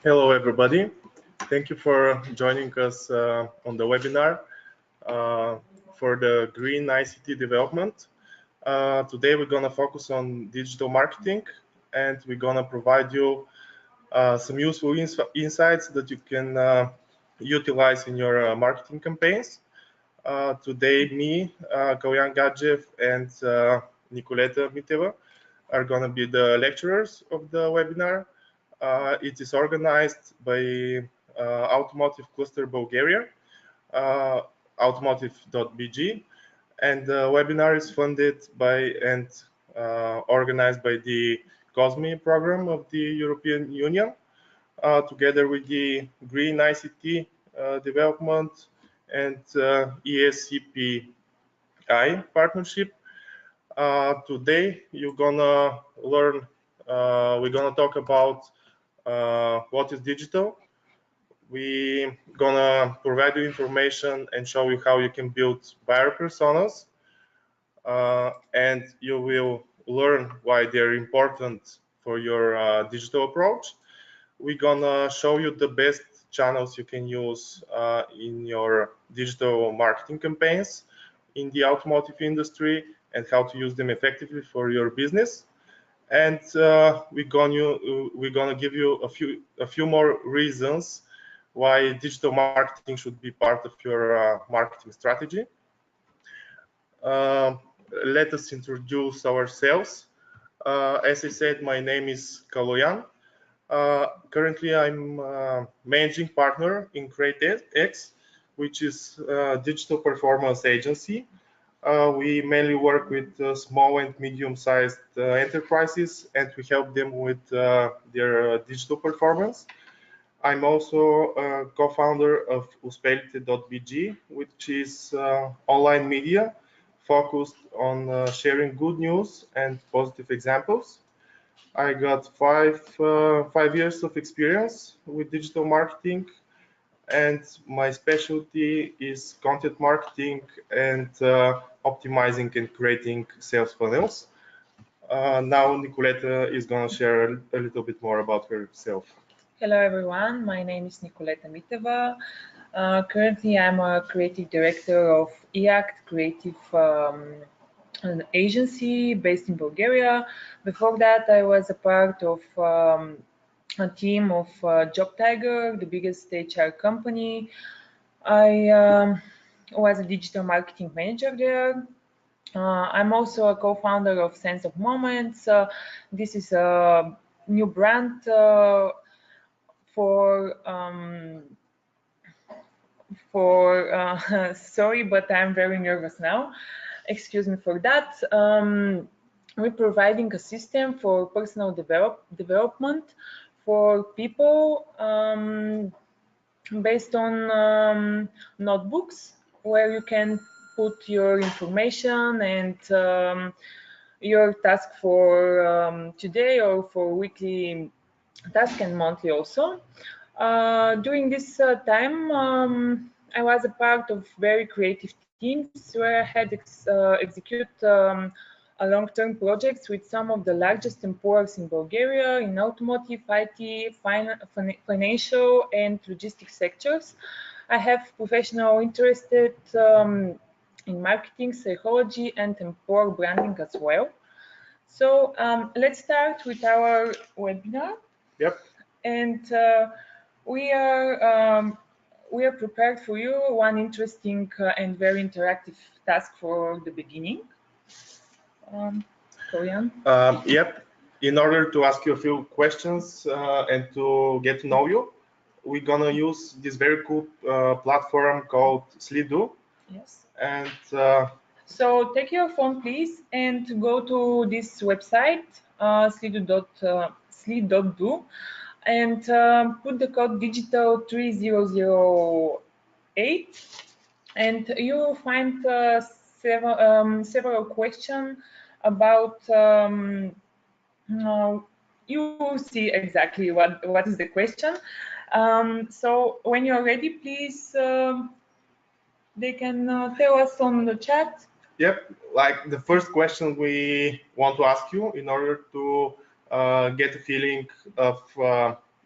Hello, everybody. Thank you for joining us on the webinar for the green ICT development. Today, we're going to focus on digital marketing, and we're going to provide you some useful insights that you can utilize in your marketing campaigns. Today, me, Kalyan Gadjev, and Nicoleta Miteva are going to be the lecturers of the webinar. It is organized by Automotive Cluster Bulgaria, automotive.bg, and the webinar is funded by and organized by the COSME program of the European Union, together with the Green ICT Development and ESCPI partnership. Today, you're gonna learn. We're gonna talk about what is digital. We're gonna provide you information and show you how you can build buyer personas, and you will learn why they're important for your digital approach. We're gonna show you the best channels you can use in your digital marketing campaigns in the automotive industry and how to use them effectively for your business. And we're gonna give you a few more reasons why digital marketing should be part of your marketing strategy. Let us introduce ourselves. As I said, my name is Kaloyan. Currently, I'm managing partner in CreateX, which is a digital performance agency. We mainly work with small and medium-sized enterprises, and we help them with their digital performance. I'm also a co-founder of Usperity.bg, which is online media focused on sharing good news and positive examples. I got five years of experience with digital marketing, and my specialty is content marketing and optimizing and creating sales funnels. Now Nicoleta is going to share a little bit more about herself. Hello everyone, my name is Nicoleta Miteva. Currently I'm a creative director of EACT Creative an agency based in Bulgaria. Before that I was a part of a team of Job Tiger, the biggest HR company. I was a digital marketing manager there. I'm also a co-founder of Sense of Moments. This is a new brand sorry, but I'm very nervous now. Excuse me for that. We're providing a system for personal development for people based on notebooks where you can put your information and your task for today or for weekly task and monthly also. During this time, I was a part of very creative teams where I had execute long-term projects with some of the largest employers in Bulgaria in automotive, IT, financial, and logistics sectors. I have professional interested in marketing, psychology, and employer branding as well. So let's start with our webinar. Yep. And we are prepared for you one interesting and very interactive task for the beginning. Kalyan? Yep. In order to ask you a few questions and to get to know you, we're gonna use this very cool platform called Slido. Yes. And so take your phone, please, and go to this website, slido.do, and put the code digital 3008, and you will find several questions about you will see exactly what is the question. So when you're ready, please they can tell us on the chat. Yep, like the first question we want to ask you in order to get a feeling of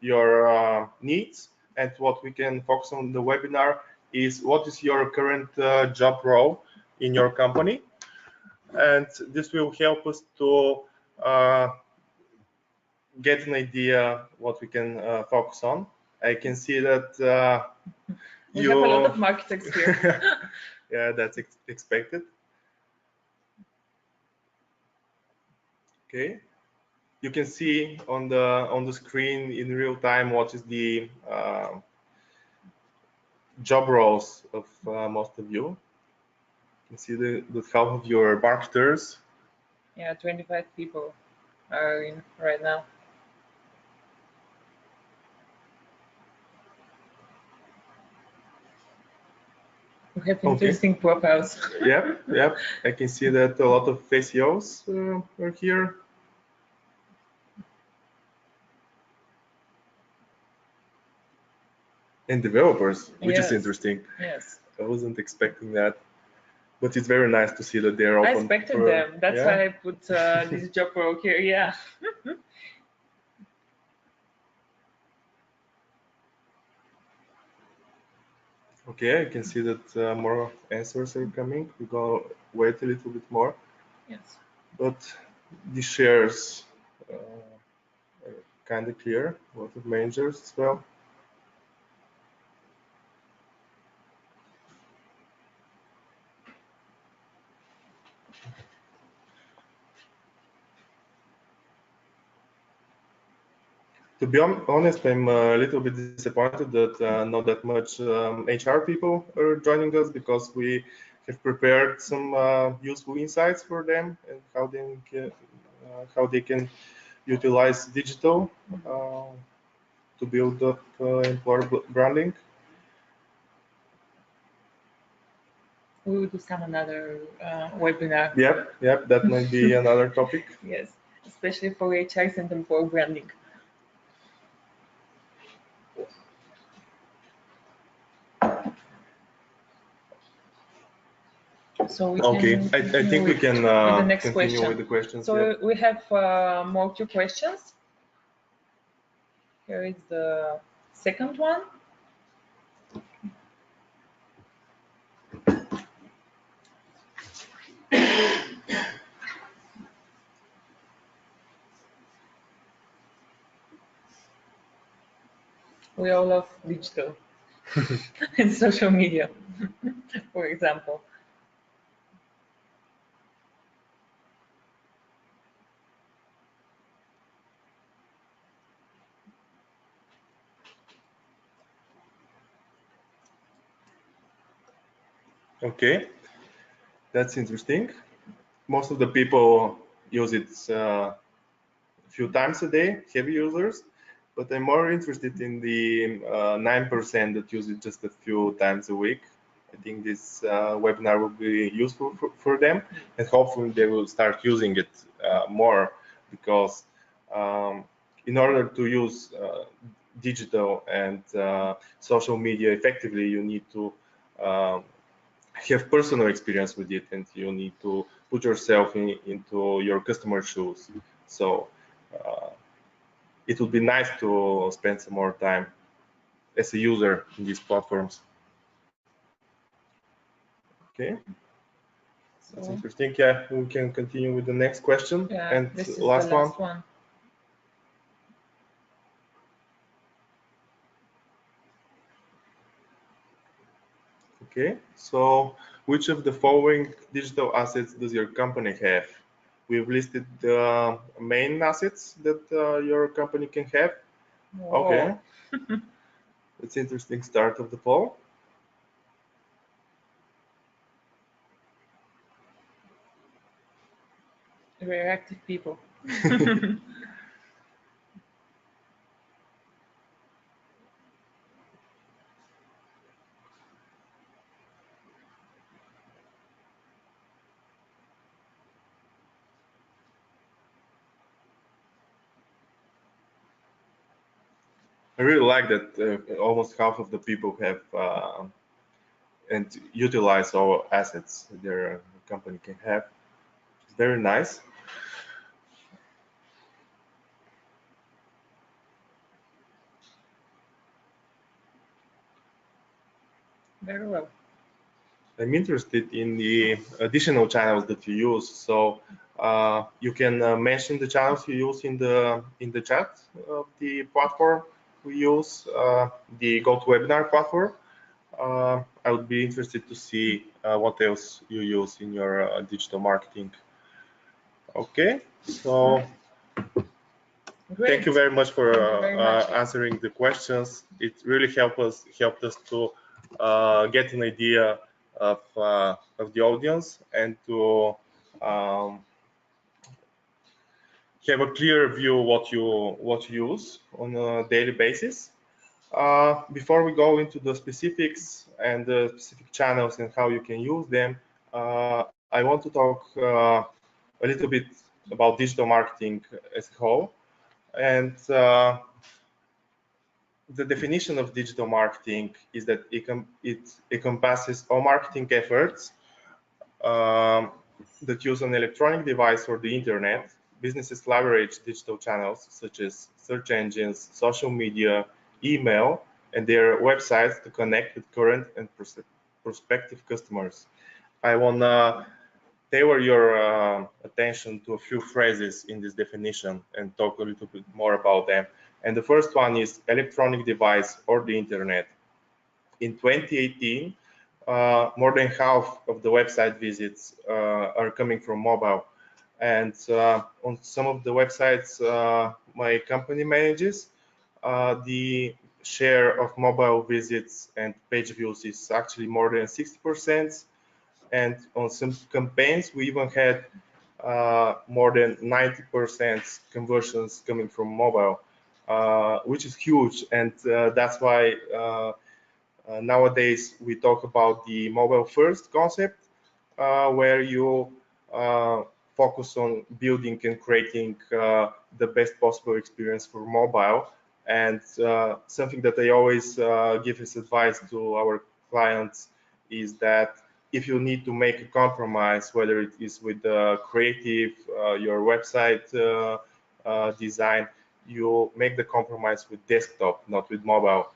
your needs, and what we can focus on the webinar is what is your current job role in your company, and this will help us to get an idea what we can focus on. I can see that we have a lot of architects here. Yeah, that's expected. Okay, you can see on the screen in real time what is the job roles of most of you. You can see that half of your marketers. Yeah, 25 people are in right now. We have interesting profiles. Yep. I can see that a lot of SEOs are here. And developers, which is interesting. Yes. I wasn't expecting that, but it's very nice to see that they're open. I expected them. That's why I put this job role here. Yeah. Okay, I can see that more answers are coming. We're gonna wait a little bit more. Yes. But the shares are kind of clear. A lot of managers as well. To be honest, I'm a little bit disappointed that not that much HR people are joining us, because we have prepared some useful insights for them and how they can utilize digital to build up employer branding. We will do some another webinar. Yep, that might be another topic. Yes, especially for HRs and employer branding. So we can I think we can with the next continue question. with the questions. So we have more two questions. Here is the second one. We all love digital and social media, for example. Okay, that's interesting. Most of the people use it a few times a day, heavy users, but I'm more interested in the 9% that use it just a few times a week. I think this webinar will be useful for them, and hopefully they will start using it more, because in order to use digital and social media effectively, you need to have personal experience with it, and you need to put yourself into your customer shoes. So it would be nice to spend some more time as a user in these platforms. Okay, that's interesting. Yeah, we can continue with the next question. Yeah, and this is last the last one. Okay, so which of the following digital assets does your company have? We've listed the main assets that your company can have. Whoa. Okay, that's interesting start of the poll. Very active people. I really like that almost half of the people have and utilize all assets their company can have. It's very nice. Very well. I'm interested in the additional channels that you use. So you can mention the channels you use in the chat of the platform we use, the GoToWebinar platform. I would be interested to see what else you use in your digital marketing. Okay, so thank you Great. very much for Thank you very much. answering the questions. It really helped us to get an idea of the audience and to um, have a clear view what you use on a daily basis. Before we go into the specifics and the specific channels and how you can use them, I want to talk a little bit about digital marketing as a whole. And the definition of digital marketing is that it encompasses all marketing efforts um, that use an electronic device or the internet. Businesses leverage digital channels such as search engines, social media, email, and their websites to connect with current and prospective customers. I want to tailor your attention to a few phrases in this definition and talk a little bit more about them. And the first one is electronic device or the internet. In 2018, more than half of the website visits are coming from mobile. And on some of the websites my company manages, the share of mobile visits and page views is actually more than 60%. And on some campaigns, we even had more than 90% conversions coming from mobile, which is huge. And that's why nowadays we talk about the mobile first concept, where you focus on building and creating the best possible experience for mobile. And something that I always give as advice to our clients is that if you need to make a compromise, whether it is with the creative, your website design, you make the compromise with desktop, not with mobile.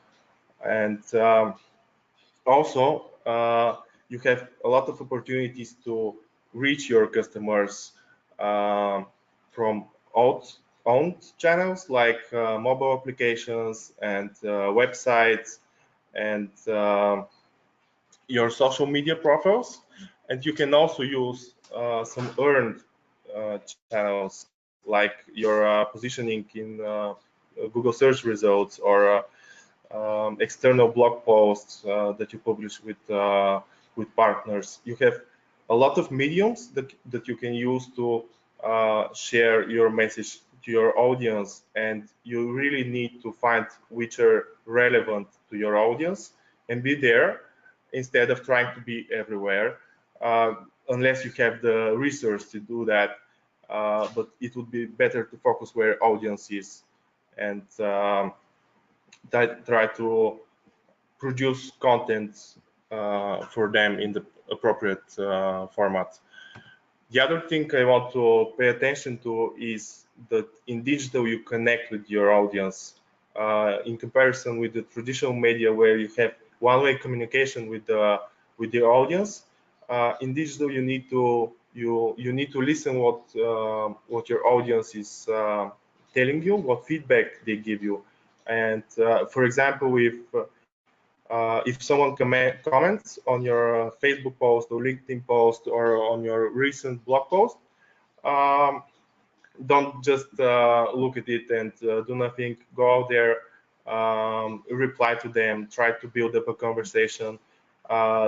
And also, you have a lot of opportunities to reach your customers from owned channels like mobile applications and websites and your social media profiles. And you can also use some earned channels like your positioning in Google search results or external blog posts that you publish with partners. You have a lot of mediums that you can use to share your message to your audience, and you really need to find which are relevant to your audience and be there instead of trying to be everywhere, uh, unless you have the resource to do that. But it would be better to focus where audience is and try to produce content for them in the appropriate format. The other thing I want to pay attention to is that in digital you connect with your audience in comparison with the traditional media where you have one-way communication with the audience. In digital you need to you need to listen what your audience is telling you, what feedback they give you. And for example, if someone comments on your Facebook post or LinkedIn post or on your recent blog post, um, don't just look at it and do nothing. Go out there, reply to them, try to build up a conversation.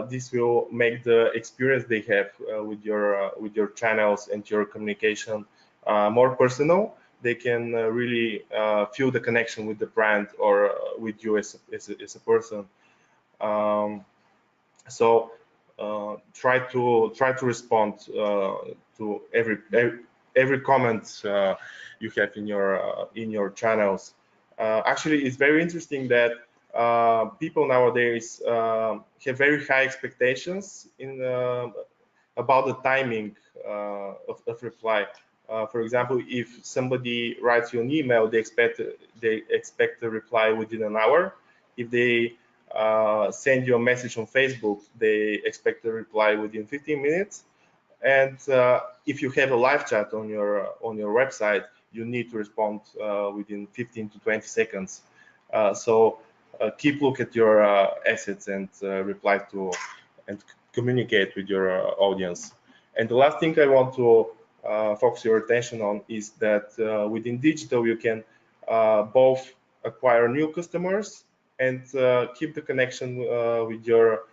This will make the experience they have with your channels and your communication more personal. They can really feel the connection with the brand or with you as a person. Um, so try to respond to every comment you have in your channels. Actually, it's very interesting that people nowadays have very high expectations in about the timing of reply. For example, if somebody writes you an email, they expect a reply within an hour. If they send you a message on Facebook, they expect a reply within 15 minutes. And if you have a live chat on your website, you need to respond within 15 to 20 seconds. So keep look at your assets and reply to and communicate with your audience. And the last thing I want to focus your attention on is that within digital you can both acquire new customers and keep the connection with your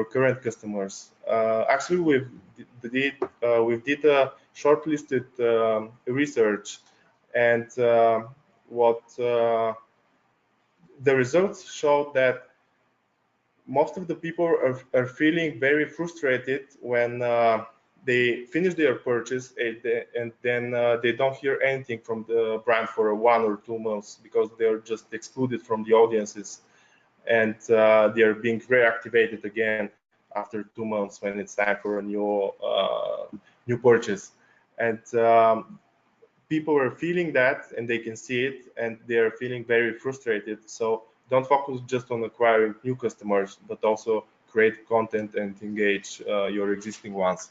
current customers. Actually, we did a shortlisted research, and what the results showed that most of the people are feeling very frustrated when they finish their purchase and then they don't hear anything from the brand for 1 or 2 months because they're just excluded from the audiences, and they're being reactivated again after 2 months when it's time for a new purchase. And people are feeling that, and they can see it, and they're feeling very frustrated. So don't focus just on acquiring new customers, but also create content and engage your existing ones.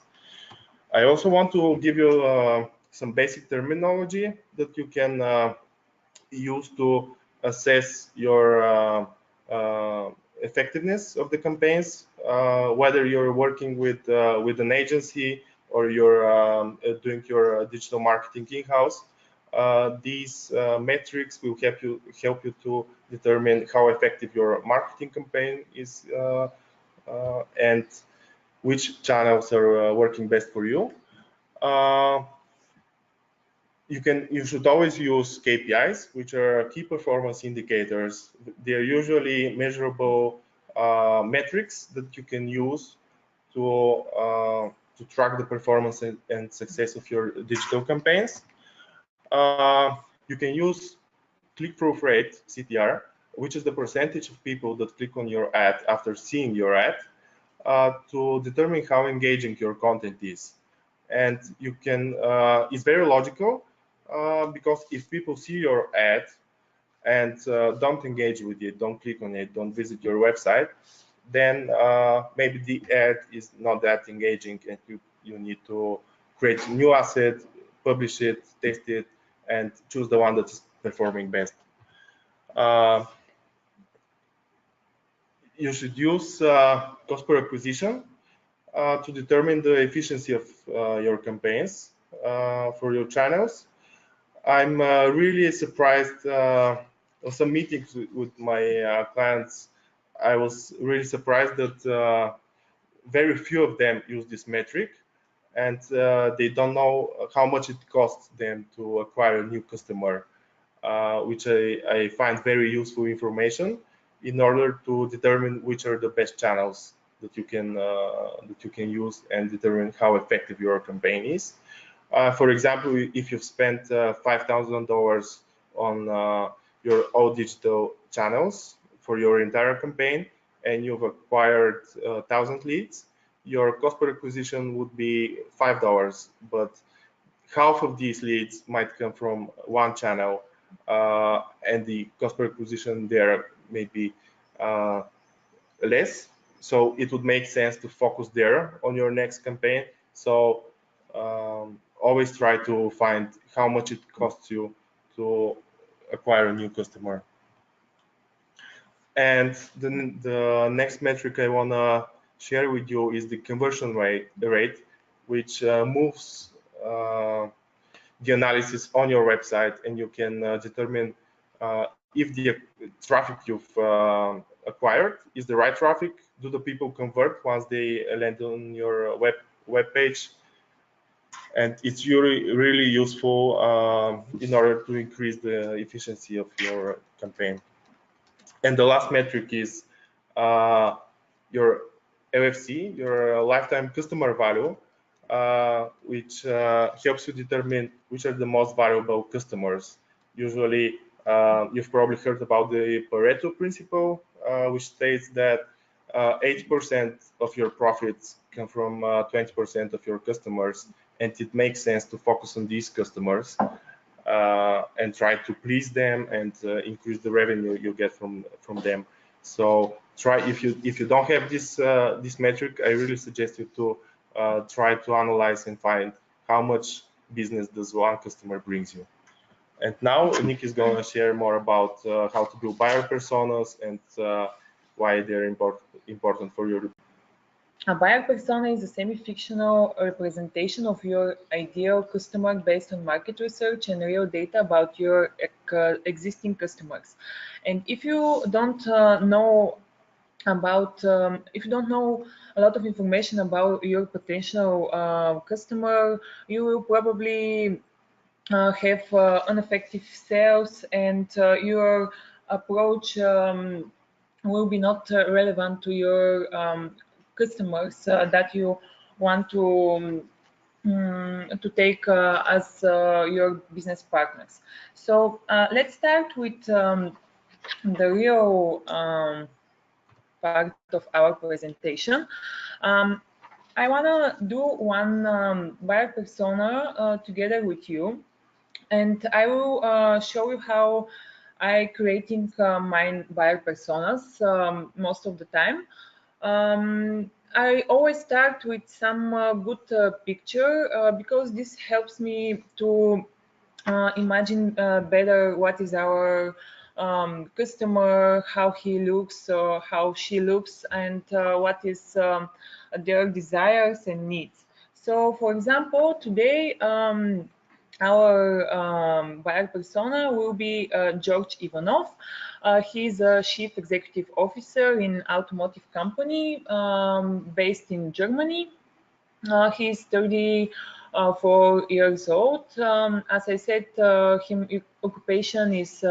I also want to give you some basic terminology that you can use to assess your effectiveness of the campaigns, whether you're working with an agency or you're doing your digital marketing in-house. These metrics will help you to determine how effective your marketing campaign is and which channels are working best for you. You should always use KPIs, which are key performance indicators. They're usually measurable metrics that you can use to track the performance and success of your digital campaigns. You can use click-through rate, CTR, which is the percentage of people that click on your ad after seeing your ad, to determine how engaging your content is. And you can, it's very logical, because if people see your ad and don't engage with it, don't click on it, don't visit your website, then maybe the ad is not that engaging, and you need to create a new asset, publish it, test it, and choose the one that is performing best. You should use cost per acquisition to determine the efficiency of your campaigns for your channels. I'm really surprised on some meetings with my clients. I was really surprised that very few of them use this metric, and they don't know how much it costs them to acquire a new customer, which I find very useful information in order to determine which are the best channels that you can use and determine how effective your campaign is. For example, if you've spent $5,000 on your all digital channels for your entire campaign and you've acquired 1,000 leads, your cost per acquisition would be $5, but half of these leads might come from one channel, and the cost per acquisition there may be less. So it would make sense to focus there on your next campaign. So always try to find how much it costs you to acquire a new customer. And the next metric I want to share with you is the conversion rate, which moves the analysis on your website, and you can determine if the traffic you've acquired is the right traffic. Do the people convert once they land on your web page? And it's really useful in order to increase the efficiency of your campaign. And the last metric is your LFC, your lifetime customer value, which helps you determine which are the most valuable customers. Usually, you've probably heard about the Pareto principle, which states that 80% of your profits come from 20% of your customers, and it makes sense to focus on these customers and try to please them and increase the revenue you get from them. So try, if you don't have this metric, I really suggest you to try to analyze and find how much business does one customer brings you. And now Nick is going to share more about how to build buyer personas and why they're important for your. A buyer persona is a semi-fictional representation of your ideal customer based on market research and real data about your existing customers. And if you don't know about if you don't know a lot of information about your potential customer, you will probably have ineffective sales, and your approach will be not relevant to your customers that you want to take as your business partners. So let's start with the real part of our presentation. Um, I want to do one buyer persona together with you, and I will show you how I creating my buyer personas most of the time. I always start with some good picture because this helps me to imagine better what is our customer, how he looks or how she looks, and what is their desires and needs. So, for example, today our buyer persona will be George Ivanov. He's a chief executive officer in automotive company based in Germany. He's 34 years old. As I said, his occupation is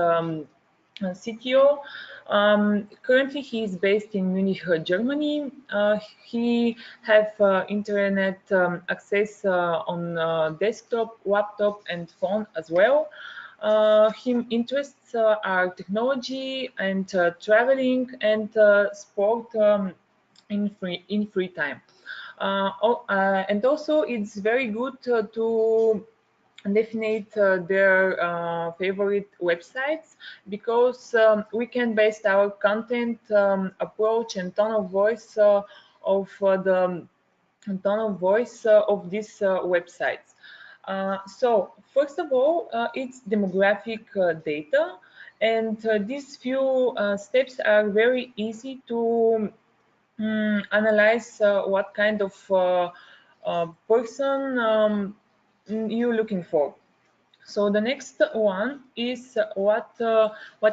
CTO. Currently, he is based in Munich, Germany. He have internet access on desktop, laptop, and phone as well. His interests are technology and traveling and sport in free time. And also, it's very good to define their favorite websites, because we can base our content approach and tone of voice of the tone of voice of these websites. So first of all, it's demographic data, and these few steps are very easy to analyze what kind of person you're looking for. So the next one is what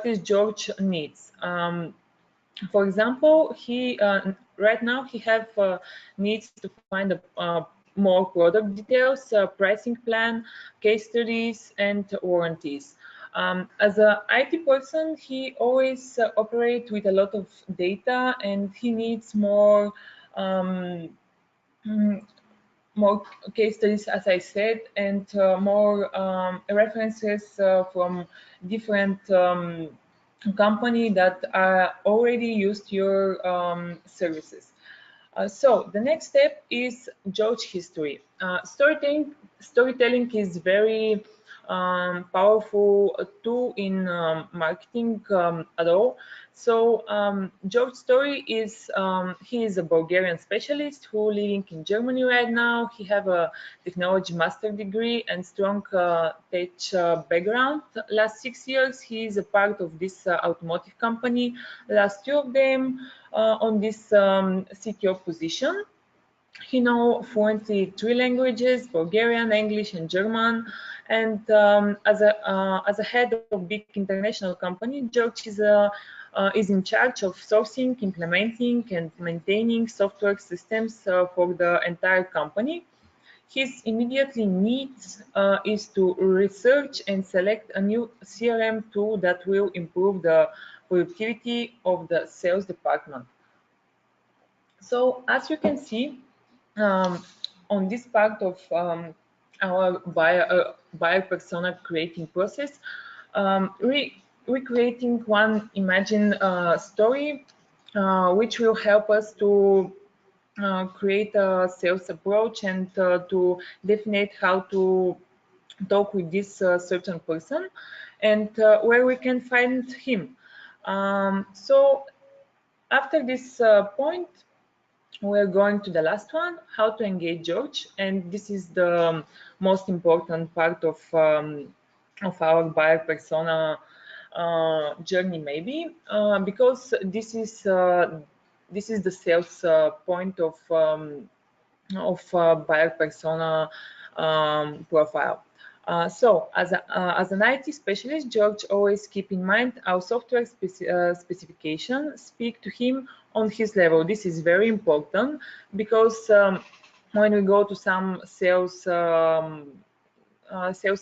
is George needs. For example, he right now he have needs to find more product details, pricing plan, case studies, and warranties. As an IT person, he always operates with a lot of data, and he needs mm, more case studies, as I said, and more references from different company that already used your services. So the next step is George history. Storytelling is very powerful tool in marketing at all. So George's story is he is a Bulgarian specialist who living in Germany right now. He have a technology master degree and strong tech background. Last 6 years he is a part of this automotive company. Last two of them on this CTO position. He knows fluently three languages: Bulgarian, English, and German. And as a head of big international company, George is in charge of sourcing, implementing, and maintaining software systems for the entire company. His immediately needs is to research and select a new CRM tool that will improve the productivity of the sales department. So as you can see, on this part of our buyer persona creating process, recreating one imagine story, which will help us to create a sales approach and to define how to talk with this certain person, and where we can find him. So After this point, we're going to the last one, how to engage George, and this is the most important part of our buyer persona journey, maybe, because this is the sales point of buyer persona profile. So, as an IT specialist, George always keep in mind our software specification, speak to him on his level. This is very important because when we go to some sales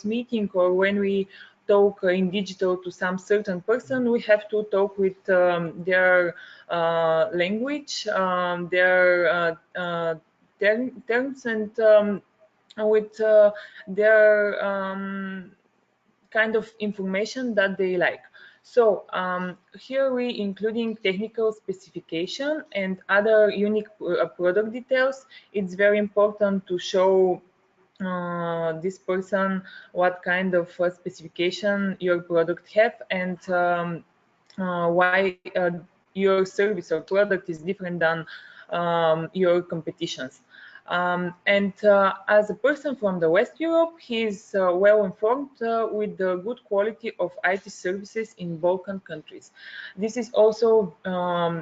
meeting, or when we talk in digital to some certain person, we have to talk with their language, their terms, and with their kind of information that they like. So here we including technical specification and other unique product details. It's very important to show this person what kind of specification your product have, and why your service or product is different than your competitions. And as a person from the West Europe, he is well informed with the good quality of IT services in Balkan countries. This is also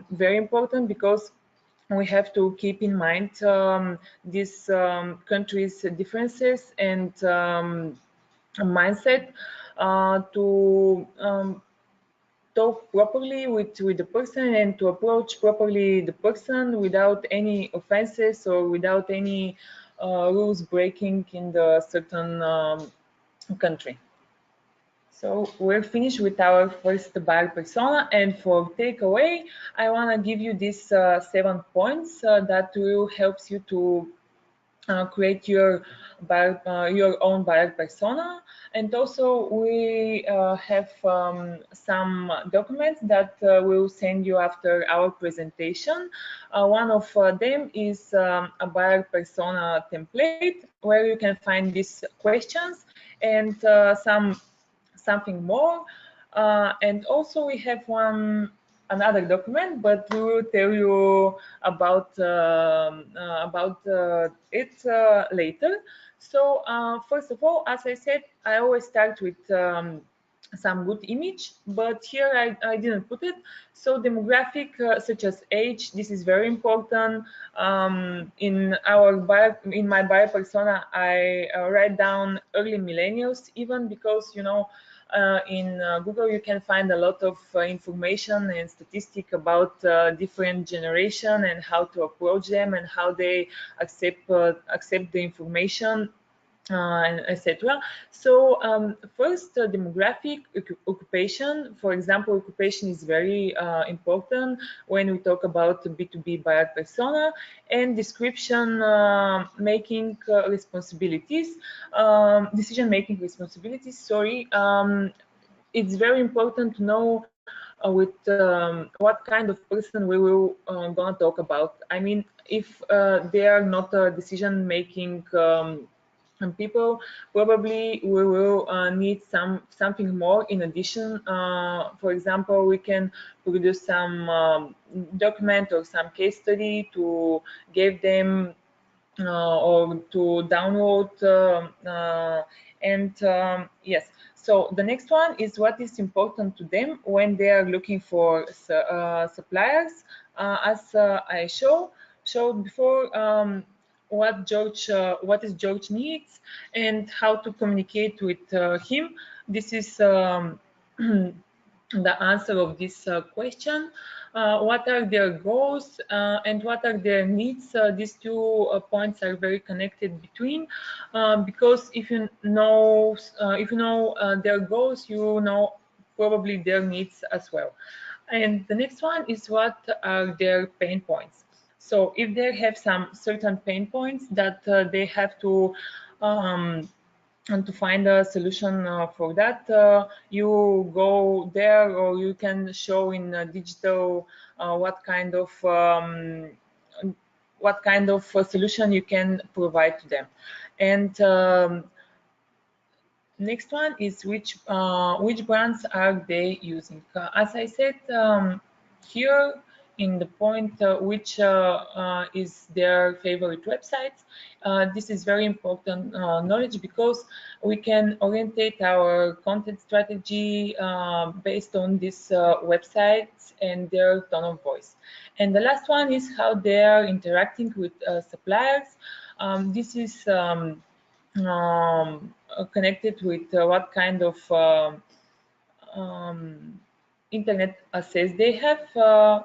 very important because we have to keep in mind these countries' differences and mindset to talk properly with the person and to approach properly the person without any offenses or without any rules breaking in the certain country. So we're finished with our first buyer persona, and for takeaway, I want to give you these 7 points that will help you to create your own buyer persona. And also we have some documents that we'll send you after our presentation. One of them is a buyer persona template where you can find these questions and something more. And also we have another document, but we will tell you about it later. So first of all, as I said, I always start with some good image, but here I didn't put it. So demographic such as age, this is very important. In my buyer persona, I write down early millennials, even because in Google you can find a lot of information and statistic about different generation and how to approach them and how they accept the information, and etc. So first, demographic, occupation. For example, occupation is very important when we talk about B2B buyer persona. And description making responsibilities, decision making responsibilities. Sorry. It's very important to know with what kind of person we will gonna talk about. I mean, if they are not a decision making and people, probably we will need something more in addition. For example, we can produce some document or some case study to give them or to download. And yes, so the next one is what is important to them when they are looking for suppliers. As I showed before, what is George needs and how to communicate with him. This is the answer of this question. What are their goals and what are their needs? These two points are very connected between, because if you know their goals, you know probably their needs as well. And the next one is what are their pain points. So if they have some certain pain points that they have to and to find a solution for that, you go there, or you can show in digital what kind of solution you can provide to them. And next one is which brands are they using. As I said, here in the point which is their favorite websites. This is very important knowledge because we can orientate our content strategy based on these websites and their tone of voice. And the last one is how they are interacting with suppliers. This is connected with what kind of um, internet access they have.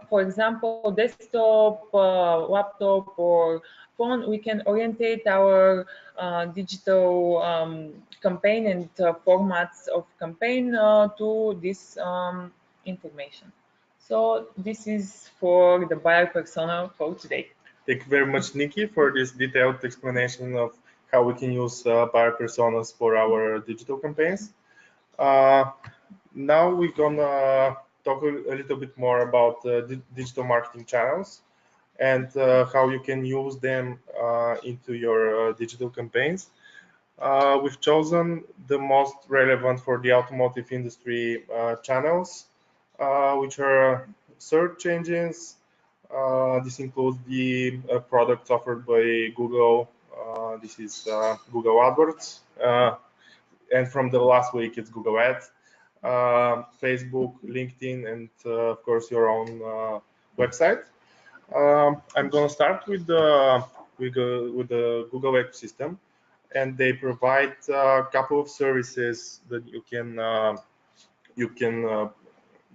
For example, desktop, laptop, or phone, we can orientate our digital campaign and formats of campaign to this information. So this is for the buyer persona for today. Thank you very much, Nikki, for this detailed explanation of how we can use buyer personas for our digital campaigns. Uh, Now we're gonna talk a little bit more about digital marketing channels and how you can use them into your digital campaigns. We've chosen the most relevant for the automotive industry channels, which are search engines. This includes the products offered by Google. This is Google AdWords. And from the last week, it's Google Ads, Facebook, LinkedIn, and of course your own website. I'm going to start with the Google ecosystem, and they provide a couple of services that you can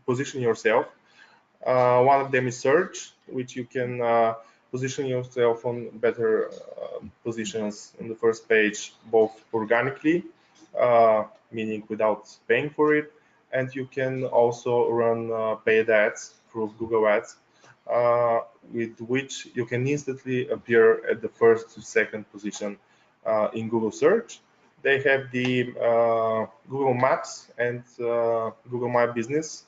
position yourself. One of them is search, which you can position yourself on better positions on the first page, both organically, meaning without paying for it, and you can also run paid ads through Google Ads, with which you can instantly appear at the first to second position in Google search. They have the Google Maps and Google My Business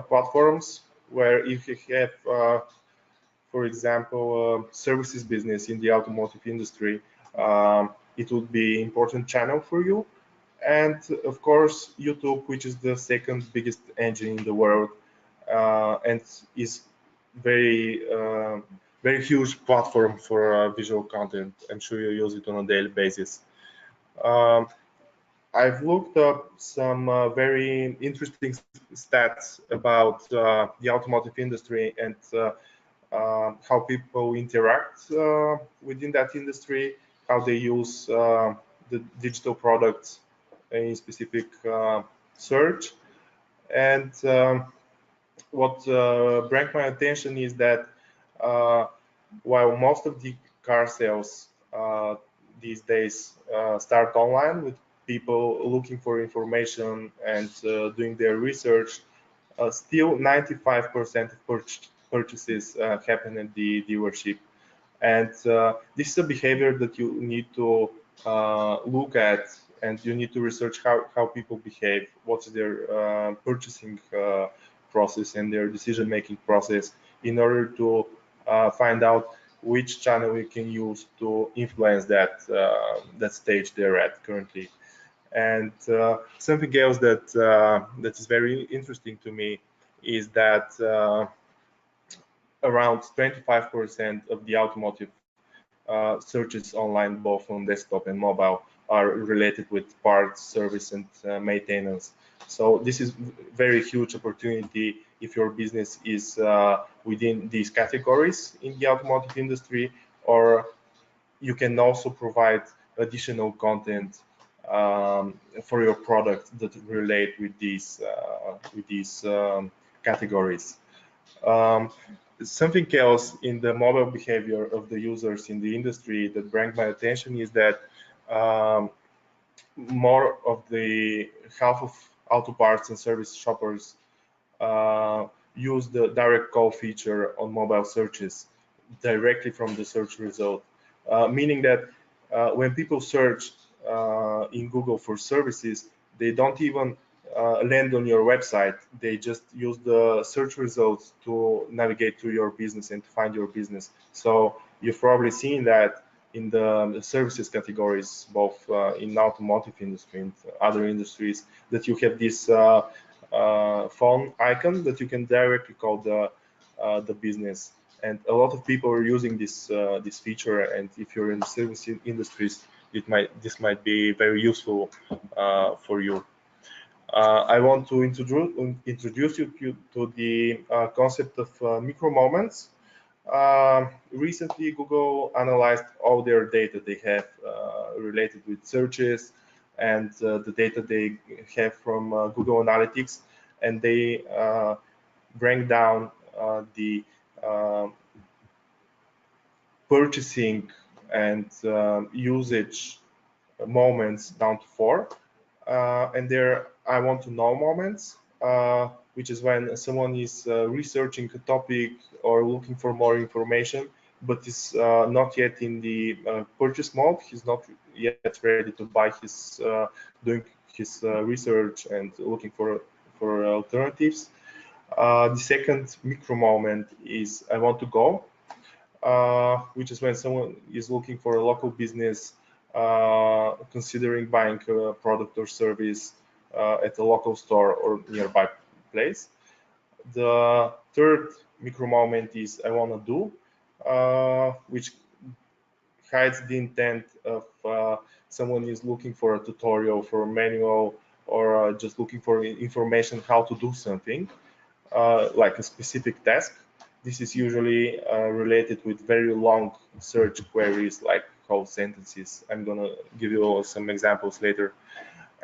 platforms, where if you have, for example, services business in the automotive industry, it would be important channel for you. And of course, YouTube, which is the second biggest engine in the world, and is very huge platform for visual content. I'm sure you use it on a daily basis. Um, I've looked up some very interesting stats about the automotive industry and how people interact within that industry, how they use the digital products in specific search. And what brought my attention is that uh, while most of the car sales these days start online with people looking for information and doing their research, still 95% of purchases happen at the dealership. And this is a behavior that you need to look at, and you need to research how people behave, what's their purchasing process and their decision-making process in order to find out which channel you can use to influence that stage they're at currently. And something else that is very interesting to me is that around 25% of the automotive searches online, both on desktop and mobile, are related with parts, service, and maintenance. So this is very huge opportunity if your business is within these categories in the automotive industry, or you can also provide additional content for your product that relate with these categories. Um, Something else in the mobile behavior of the users in the industry that brought my attention is that um, more of the half of auto parts and service shoppers use the direct call feature on mobile searches directly from the search result, meaning that when people search in Google for services, they don't even land on your website. They just use the search results to navigate to your business and to find your business. So you've probably seen that in the services categories, both in automotive industry and other industries, that you have this phone icon that you can directly call the business. And a lot of people are using this feature. And if you're in the service industries, this might be very useful for you. I want to introduce you to the concept of micromoments. Recently, Google analyzed all their data they have related with searches and the data they have from Google Analytics, and they break down the uh, purchasing and usage moments down to four. And there I want to know moments, which is when someone is researching a topic or looking for more information, but is not yet in the purchase mode. He's not yet ready to buy. He's doing his research and looking for alternatives. The second micro moment is I want to go, which is when someone is looking for a local business, considering buying a product or service at a local store or nearby place. The third micro moment is I want to do, which hides the intent of someone is looking for a tutorial, for a manual, or just looking for information how to do something, like a specific task. This is usually related with very long search queries like whole sentences. I'm gonna give you some examples later.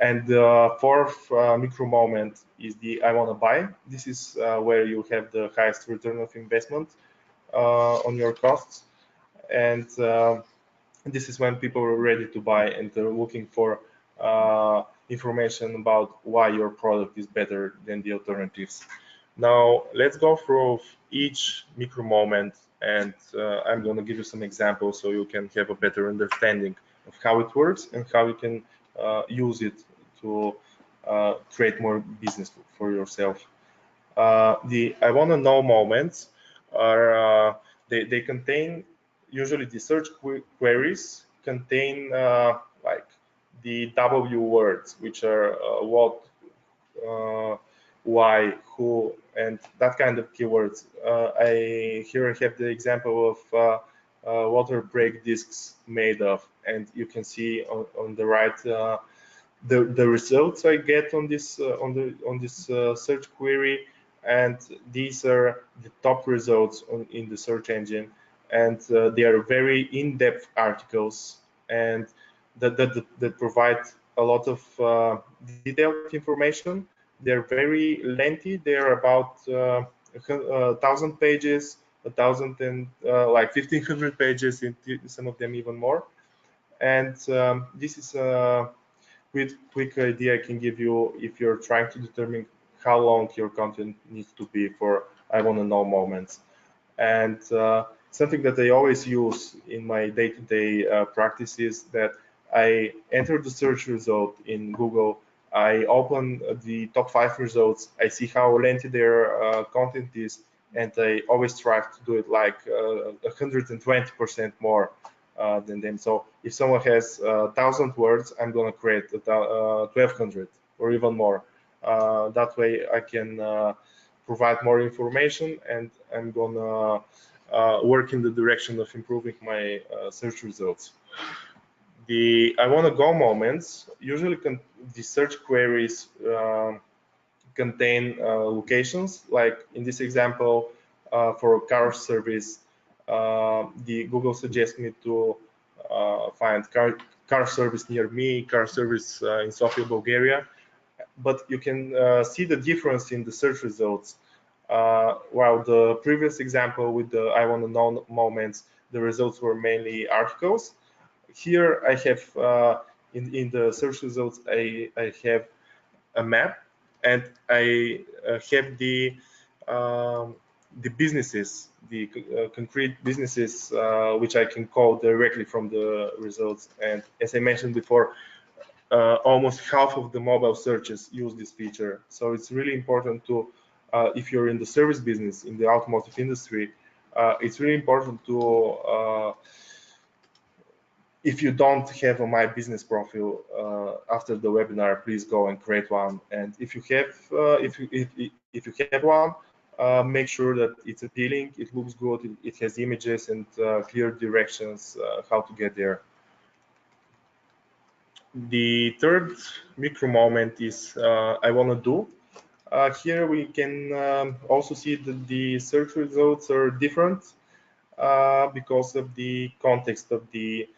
And the fourth micro moment is the I wanna buy. This is where you have the highest return of investment on your costs. And this is when people are ready to buy and they're looking for information about why your product is better than the alternatives. Now, let's go through each micro moment, and I'm going to give you some examples so you can have a better understanding of how it works and how you can use it to create more business for yourself. The I want to know moments are they contain usually the search queries contain like the W words, which are what, uh, why, who, and that kind of keywords. I have the example of water brake discs made of, and you can see on the right the results I get on this search query, and these are the top results in the search engine, and they are very in-depth articles, and that provide a lot of detailed information. They're very lengthy. They're about 1,000 pages, 1,000 and like 1,500 pages, in some of them even more. And this is quick idea I can give you if you're trying to determine how long your content needs to be for I want to know moments. And something that I always use in my day-to-day practice is that I enter the search result in Google. I open the top 5 results. I see how lengthy their content is, and I always try to do it like 120% more than them. So if someone has 1,000 words, I'm gonna create 1,200 or even more. That way I can provide more information, and I'm gonna work in the direction of improving my search results. The I wanna go moments usually the search queries contain locations. Like in this example, for car service, the Google suggests me to find car service near me, car service in Sofia, Bulgaria. But you can see the difference in the search results. While the previous example with the I want to know moments, the results were mainly articles. Here I have in the search results, I have a map, and I have the businesses, the concrete businesses, which I can call directly from the results. And as I mentioned before, almost half of the mobile searches use this feature. So it's really important to, if you're in the service business, in the automotive industry, it's really important to if you don't have a My Business profile after the webinar, please go and create one. And if you have, if you have one, make sure that it's appealing, it looks good, it has images and clear directions how to get there. The third micro moment is I want to do. Here we can also see that the search results are different because of the context of the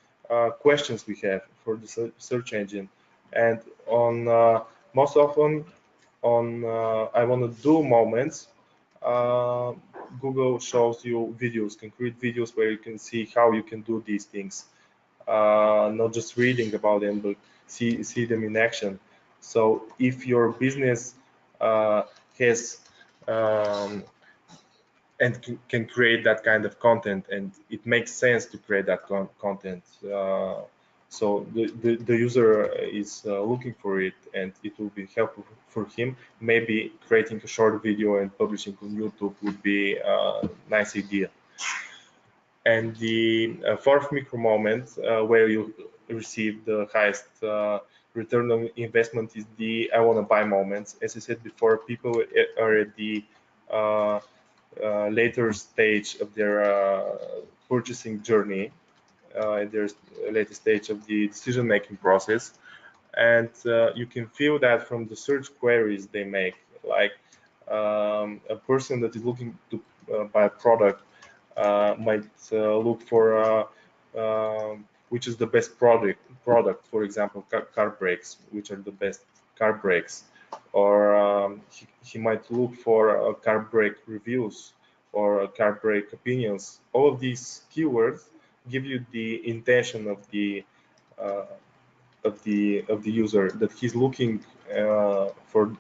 questions we have for the search engine. And on most often on I want to do moments, uh, Google shows you videos, concrete videos where you can see how you can do these things, not just reading about them, but see them in action. So if your business has um, and can create that kind of content, and it makes sense to create that content, so the user is looking for it, and it will be helpful for him. Maybe creating a short video and publishing on YouTube would be a nice idea. And the fourth micro moment where you receive the highest return on investment is the I want to buy moments. As I said before, people are at the later stage of their purchasing journey, at their later stage of the decision making process. And you can feel that from the search queries they make. Like a person that is looking to buy a product might look for which is the best product, for example, car brakes, which are the best car brakes, or he might look for car brake reviews or car brake opinions. All of these keywords give you the intention uh, of the user, that he's looking for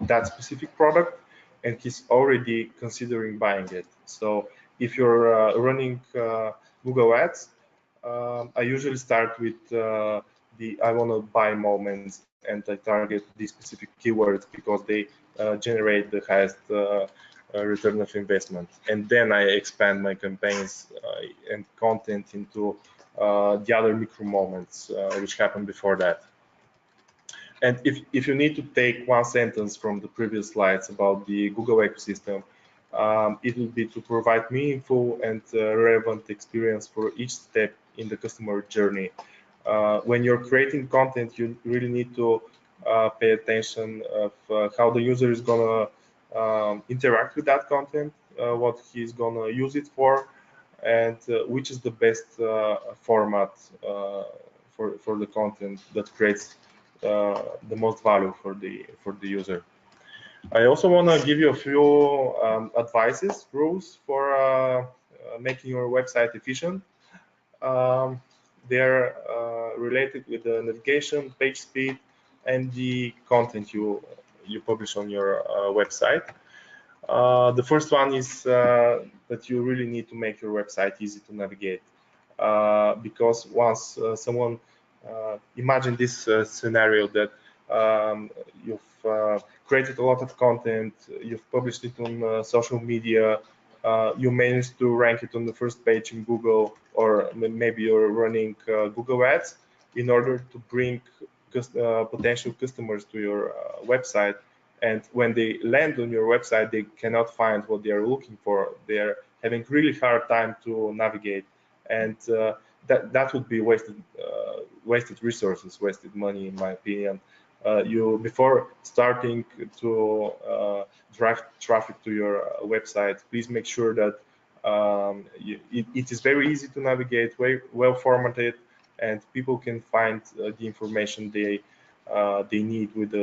that specific product, and he's already considering buying it. So if you're running Google Ads, I usually start with the I want to buy moments, and I target these specific keywords because they generate the highest return of investment. And then I expand my campaigns and content into the other micro moments which happened before that. And if you need to take one sentence from the previous slides about the Google ecosystem, it will be to provide meaningful and relevant experience for each step in the customer journey. When you're creating content, you really need to pay attention of how the user is gonna interact with that content, what he's gonna use it for, and which is the best format for the content that creates the most value for the user. I also want to give you a few advices, rules for making your website efficient. Um, they're related with the navigation, page speed, and the content you publish on your website. The first one is that you really need to make your website easy to navigate, because once someone imagine this scenario that you've created a lot of content, you've published it on social media, you managed to rank it on the first page in Google, or maybe you're running Google Ads in order to bring potential customers to your website. And when they land on your website, they cannot find what they are looking for. They're having really hard time to navigate, and that would be wasted resources, wasted money, in my opinion. You before starting to drive traffic to your website, please make sure that it is very easy to navigate, well formatted, and people can find the information they need with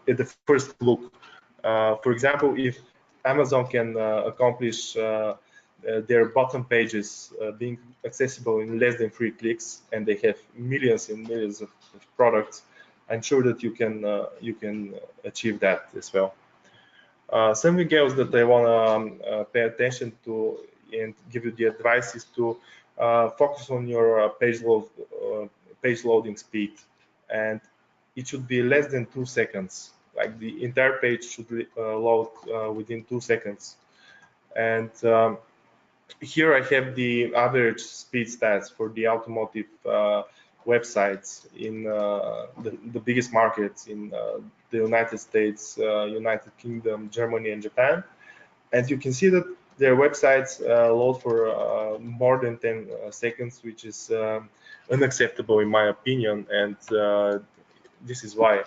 at the first look. For example, if Amazon can accomplish their bottom pages being accessible in less than 3 clicks, and they have millions and millions of products, I'm sure that you can achieve that as well. Something else that I want to pay attention to and give you the advice is to focus on your page loading speed, and it should be less than 2 seconds. Like the entire page should load within 2 seconds. And here I have the average speed stats for the automotive websites in the biggest markets in the United States, United Kingdom, Germany, and Japan. And you can see that their websites load for more than 10 seconds, which is unacceptable in my opinion. And this is why.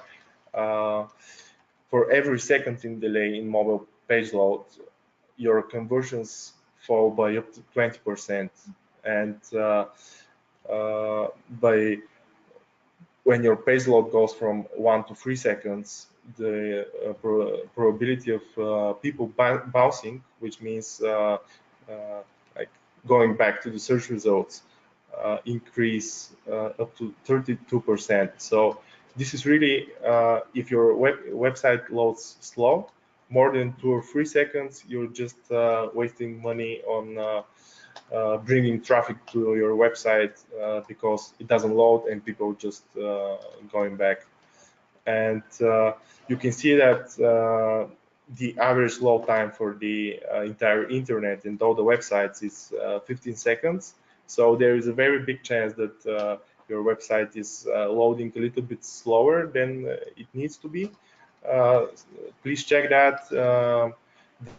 For every second in delay in mobile page load, your conversions fall by up to 20%. And by when your page load goes from 1 to 3 seconds, the probability of people bouncing, which means like going back to the search results, increase up to 32%. So this is really, if your website loads slow, more than 2 or 3 seconds, you're just wasting money on bringing traffic to your website because it doesn't load and people just going back. And you can see that the average load time for the entire internet and all the websites is 15 seconds. So there is a very big chance that your website is loading a little bit slower than it needs to be. Please check that.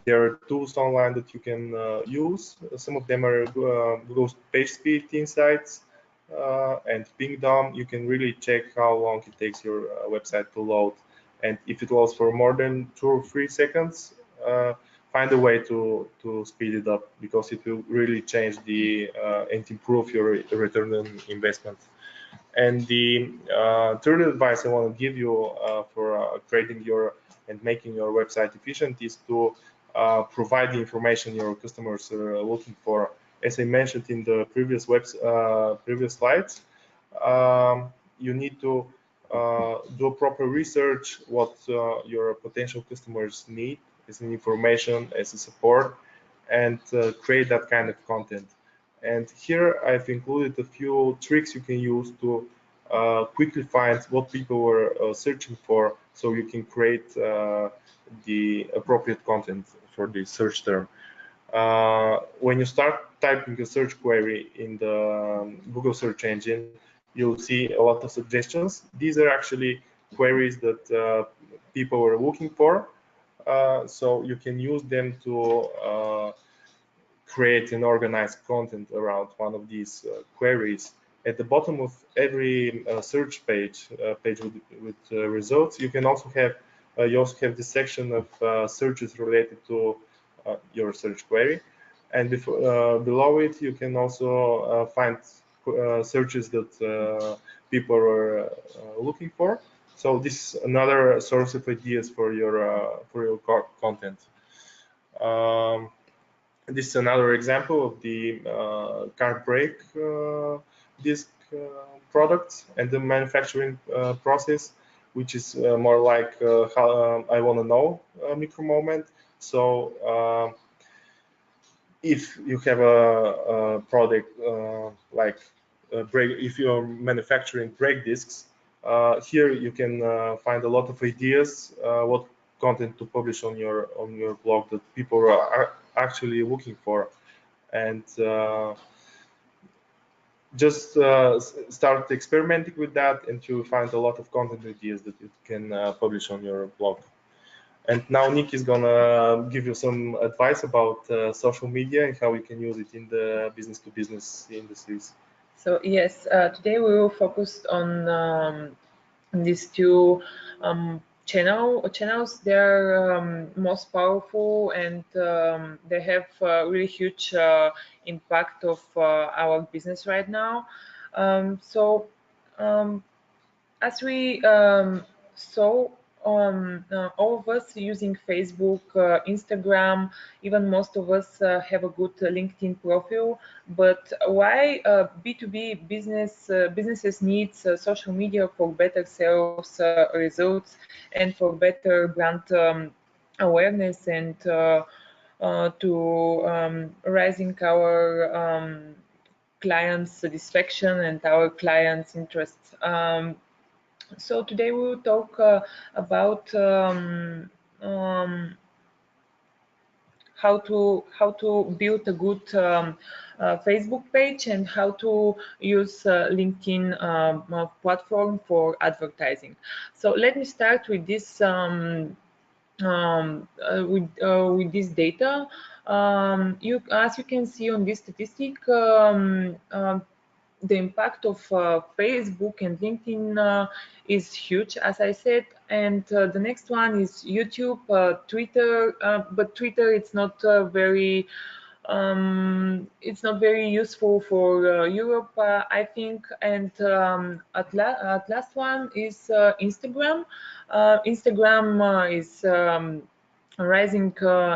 There are tools online that you can use. Some of them are Google Page Speed Insights and Pingdom. You can really check how long it takes your website to load. And if it loads for more than 2 or 3 seconds, find a way to speed it up, because it will really change the and improve your return on investment. And the third advice I want to give you for creating your and making your website efficient is to provide the information your customers are looking for. As I mentioned in the previous slides, you need to do proper research what your potential customers need as an information, as a support, and create that kind of content. And here I've included a few tricks you can use to quickly find what people were searching for, so you can create the appropriate content for the search term. When you start typing a search query in the Google search engine, you'll see a lot of suggestions. These are actually queries that people are looking for, so you can use them to create and organize content around one of these queries. At the bottom of every search page, with results, you also have this section of searches related to your search query, and below it you can also find searches that people are looking for. So this is another source of ideas for your content. This is another example of the car brake disc product and the manufacturing process, which is more like how I want to know Micromoment. So if you have a product like brake, if you're manufacturing brake discs, here you can find a lot of ideas what content to publish on your blog that people are actually looking for. And just start experimenting with that, and you'll find a lot of content ideas that you can publish on your blog. And now Nick is gonna give you some advice about social media and how we can use it in the business-to-business industries. So yes, today we will focus on these two channels. They are most powerful, and they have really huge impact of our business right now. So as we saw, all of us using Facebook, Instagram, even most of us have a good LinkedIn profile. But why B2B businesses need social media for better sales results and for better brand awareness, and to rising our clients' satisfaction and our clients' interests. So today we will talk about how to build a good Facebook page and how to use LinkedIn platform for advertising. So let me start with this with this data. As you can see on this statistic, the impact of Facebook and LinkedIn is huge, as I said. And the next one is YouTube, Twitter, but Twitter it's not very useful for Europe, I think. And at last one is Instagram. Instagram is rising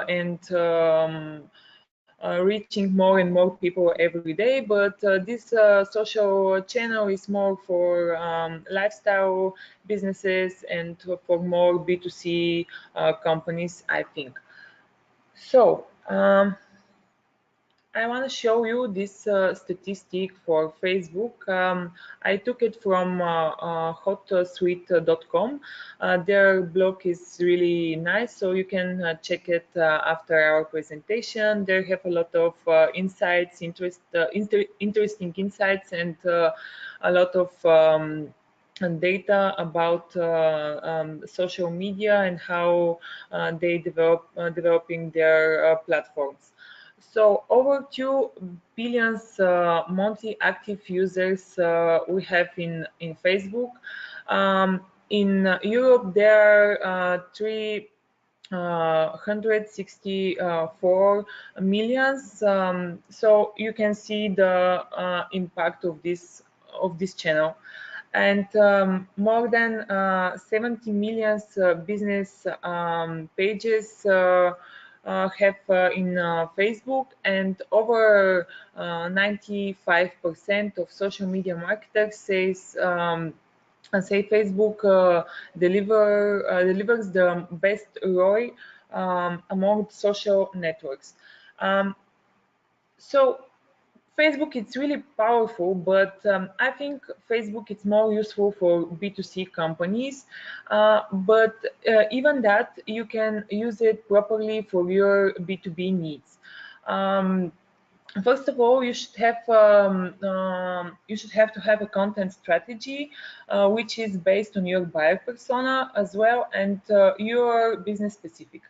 and reaching more and more people every day, but this social channel is more for lifestyle businesses and for more B2C companies, I think. So I want to show you this statistic for Facebook. I took it from hotsuite.com. Their blog is really nice, so you can check it after our presentation. They have a lot of insights, interesting insights, and a lot of and data about social media and how they developing their platforms. So over 2 billions monthly active users we have in Facebook. In Europe, there are 364 millions. So you can see the impact of this channel. And more than 70 million business pages have in Facebook, and over 95% of social media marketers say Facebook delivers the best ROI among social networks. So Facebook it's really powerful, but I think Facebook it's more useful for B2C companies. But even that, you can use it properly for your B2B needs. First of all, you should have to have a content strategy, which is based on your buyer persona as well, and your business specifics.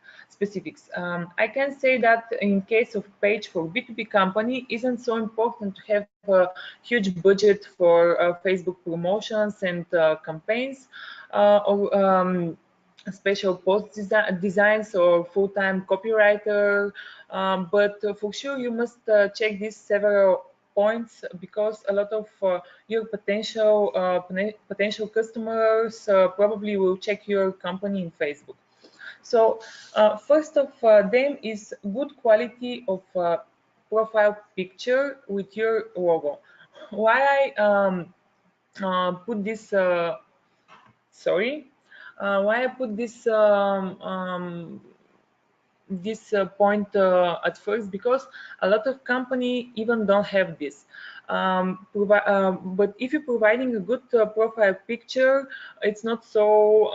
I can say that in case of page for B2B company, isn't so important to have a huge budget for Facebook promotions and campaigns, or special post designs or full-time copywriter, but for sure you must check these several points, because a lot of your potential customers probably will check your company in Facebook. So first of them is good quality of profile picture with your logo. Why I put this sorry why I put this point at first, because a lot of company even don't have this. But if you're providing a good profile picture, it's not so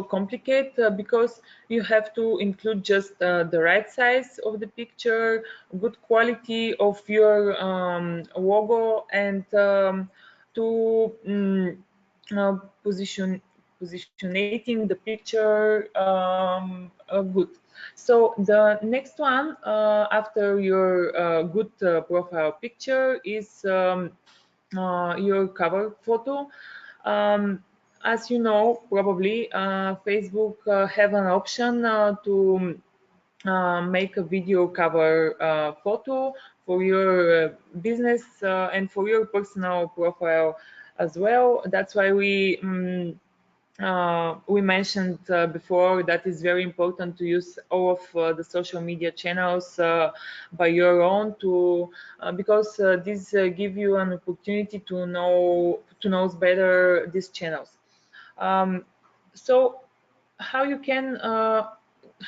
complicated, because you have to include just the right size of the picture, good quality of your logo, and to positionating the picture good. So the next one after your good profile picture is your cover photo. As you know, probably Facebook have an option to make a video cover photo for your business and for your personal profile as well. That's why we mentioned before that it's very important to use all of the social media channels by your own, to because these give you an opportunity to know better these channels. So how you can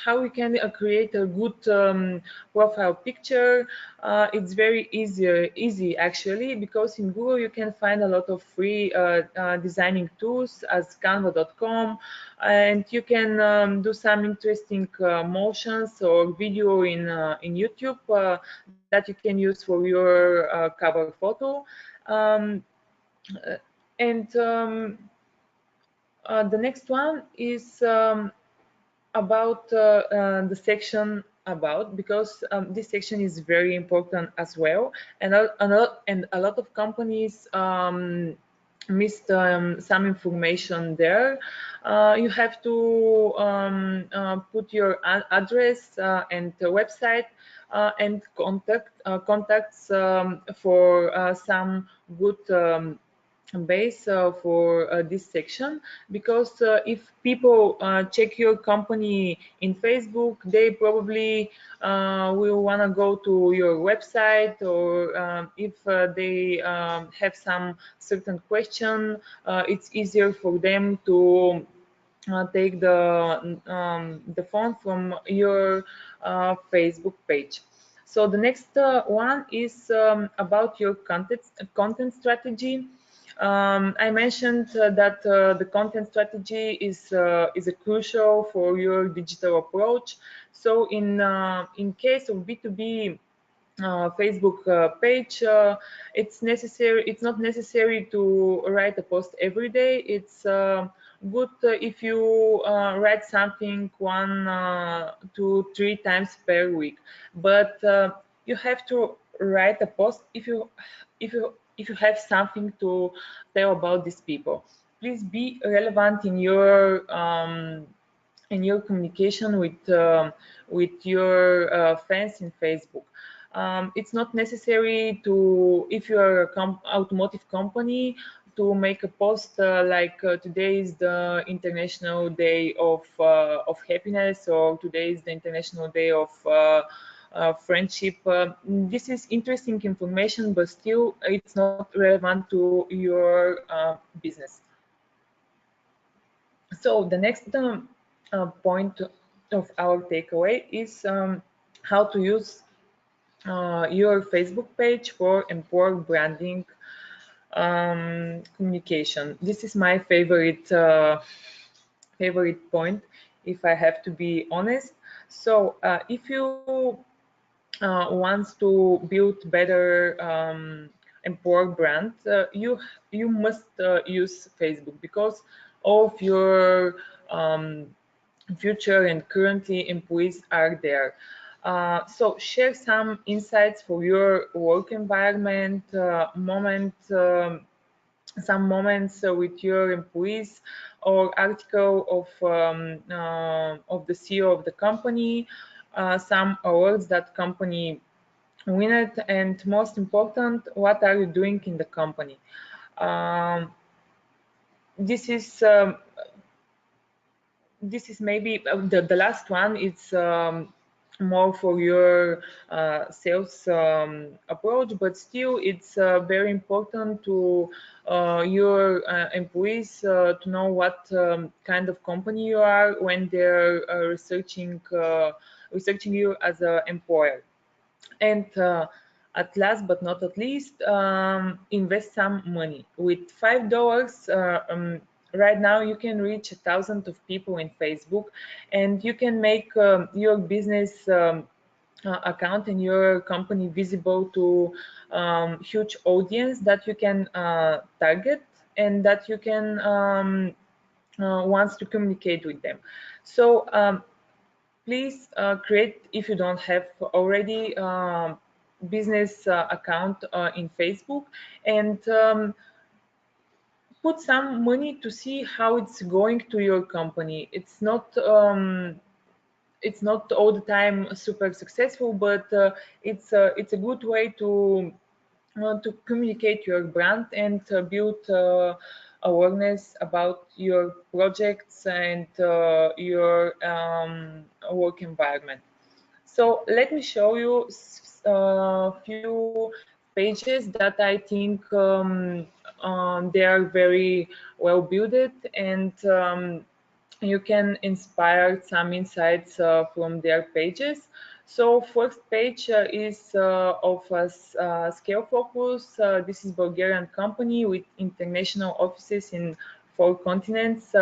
how we can create a good profile picture. It's very easy actually, because in Google you can find a lot of free designing tools as canva.com, and you can do some interesting motions or video in YouTube that you can use for your cover photo. Um, uh, and the next one is about the section about, because this section is very important as well, and a lot of companies missed some information there. You have to put your address and the website and contacts for some good base for this section, because if people check your company in Facebook, they probably will want to go to your website, or if they have some certain question, it's easier for them to take the phone from your Facebook page. So the next one is about your content strategy. I mentioned that the content strategy is a crucial for your digital approach. So in case of B2B Facebook page, it's not necessary to write a post every day. It's good if you write something 1 to 3 times per week, but you have to write a post if you have something to tell about these people. Please be relevant in your communication with your fans in Facebook. It's not necessary to, if you are a automotive company, to make a post like today is the International Day of Happiness, or today is the International Day of friendship. This is interesting information, but still it's not relevant to your business. So the next point of our takeaway is how to use your Facebook page for employer branding communication. This is my favorite point, if I have to be honest. So if you want to build better employer brand, you must use Facebook, because all of your future and currently employees are there. So share some insights for your work environment, some moments with your employees, or article of the CEO of the company, some awards that company win it, and most important, what are you doing in the company. Um, this is maybe the last one. It's more for your sales approach, but still it's very important to your employees to know what kind of company you are when they're researching you as an employer. And at last but not at least, invest some money. With $5 right now, you can reach 1,000 of people in Facebook, and you can make your business account and your company visible to huge audience that you can target, and that you can wants to communicate with them. So please create, if you don't have already, business account in Facebook, and put some money to see how it's going to your company. It's not all the time super successful, but it's a good way to communicate your brand and build awareness about your projects and your work environment. So let me show you a few pages that I think they are very well built, and you can inspire some insights from their pages. So first page is of Scale Focus. This is Bulgarian company with international offices in 4 continents.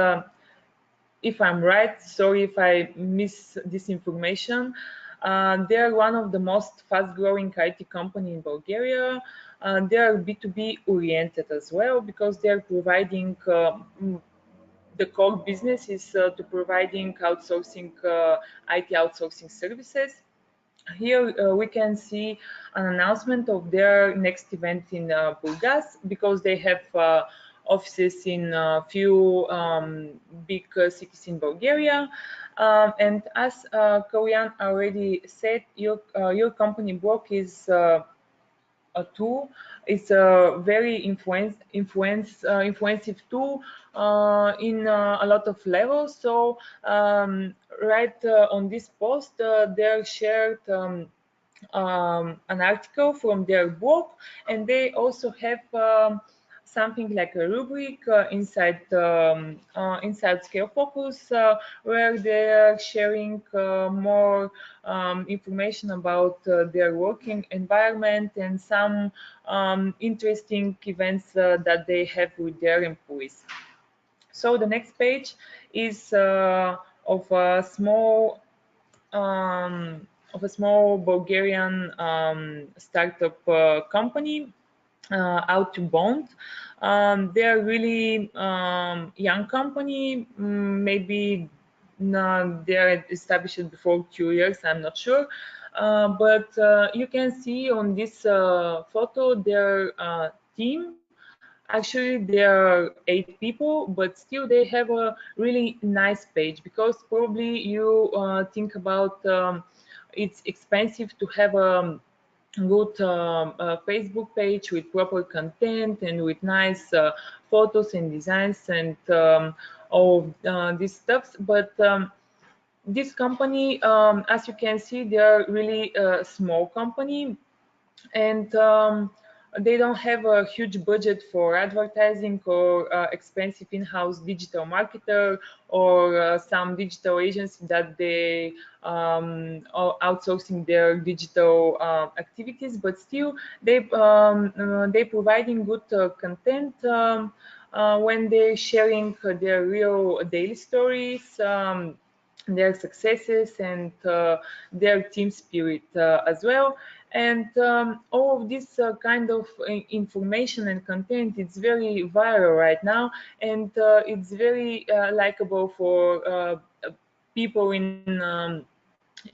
If I'm right, sorry if I miss this information. They are one of the most fast-growing IT company in Bulgaria. They are B2B oriented as well because they are providing the core business is to providing outsourcing IT outsourcing services. Here we can see an announcement of their next event in Burgas because they have offices in a few big cities in Bulgaria. And as Korean already said, your company blog is a tool. It's a very influensive tool in a lot of levels. So right on this post, they're shared an article from their blog, and they also have something like a rubric inside Scale Focus, where they are sharing more information about their working environment and some interesting events that they have with their employees. So the next page is of a small Bulgarian startup company, Outbound. They're really young company, maybe they're established before 2 years, I'm not sure. But you can see on this photo their team. Actually, there are 8 people, but still they have a really nice page because probably you think about it's expensive to have a good Facebook page with proper content and with nice photos and designs and all these stuffs. But this company, as you can see, they are really a small company, and they don't have a huge budget for advertising or expensive in-house digital marketer or some digital agency that they are outsourcing their digital activities, but still they providing good content when they're sharing their real daily stories, their successes, and their team spirit as well. And all of this kind of information and content, it's very viral right now, and it's very likable for people in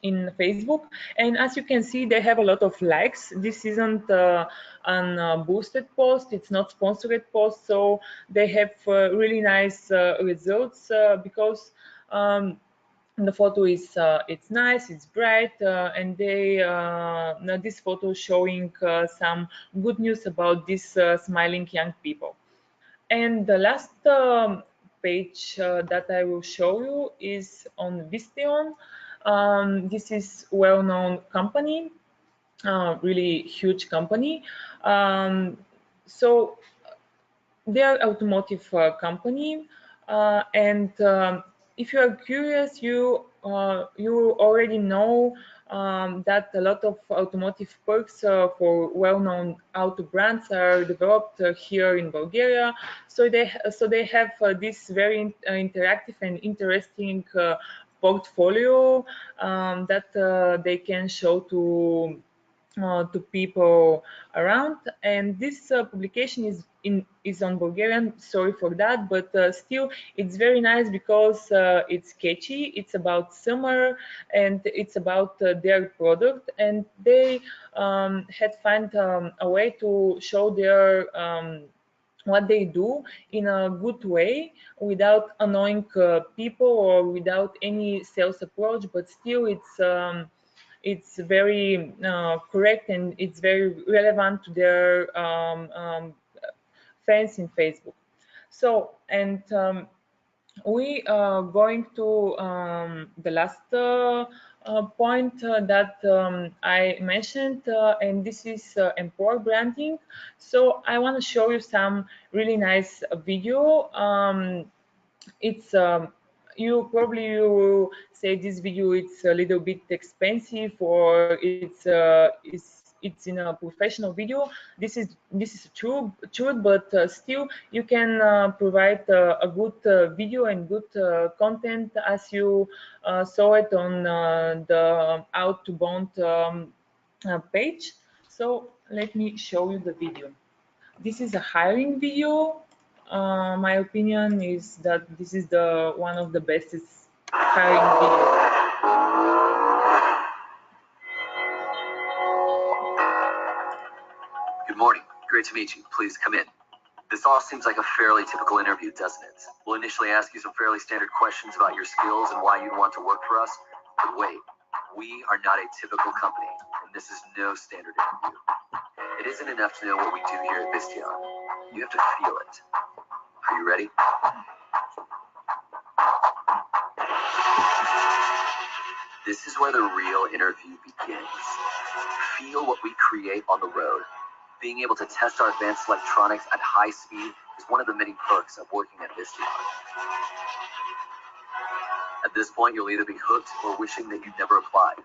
Facebook. And as you can see, they have a lot of likes. This isn't an boosted post, it's not sponsored post, so they have really nice results because the photo is it's nice, it's bright, and they now this photo showing some good news about these smiling young people. And the last page that I will show you is on Visteon. This is well-known company, really huge company. So they are automotive company, and if you are curious, you already know that a lot of automotive perks for well-known auto brands are developed here in Bulgaria. So they have this very interactive and interesting portfolio that they can show to people around. And this publication is on Bulgarian. Sorry for that, but still it's very nice because it's catchy. It's about summer and it's about their product, and they had found a way to show their what they do in a good way without annoying people or without any sales approach, but still it's very correct and it's very relevant to their fans in Facebook. So, and we are going to the last point that I mentioned, and this is employer branding. So I want to show you some really nice video. It's you probably will say this video it's a little bit expensive, or it's in a professional video. This is true, but still you can provide a good video and good content, as you saw it on the Out to Bond page. So let me show you the video. This is a hiring video. My opinion is that this is the one of the best hiring video. Good morning. Great to meet you. Please come in. This all seems like a fairly typical interview, doesn't it? We'll initially ask you some fairly standard questions about your skills and why you'd want to work for us. But wait, we are not a typical company, and this is no standard interview. It isn't enough to know what we do here at Vistion. You have to feel it. Are you ready? This is where the real interview begins. Feel what we create on the road. Being able to test our advanced electronics at high speed is one of the many perks of working at Vistion. At this point, you'll either be hooked or wishing that you'd never applied.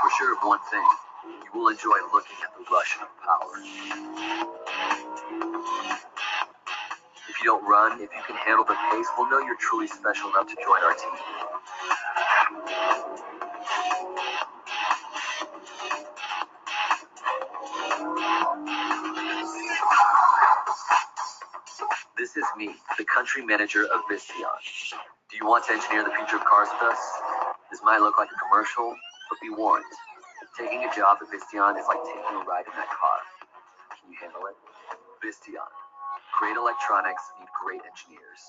We're sure of one thing. You will enjoy looking at the rush of power. If you don't run, if you can handle the pace, we'll know you're truly special enough to join our team. This is me, the country manager of Vistion. Do you want to engineer the future of cars with us? This might look like a commercial, but be warned. Taking a job at Vistion is like taking a ride in that car. Can you handle it? Vistion. Great electronics need great engineers.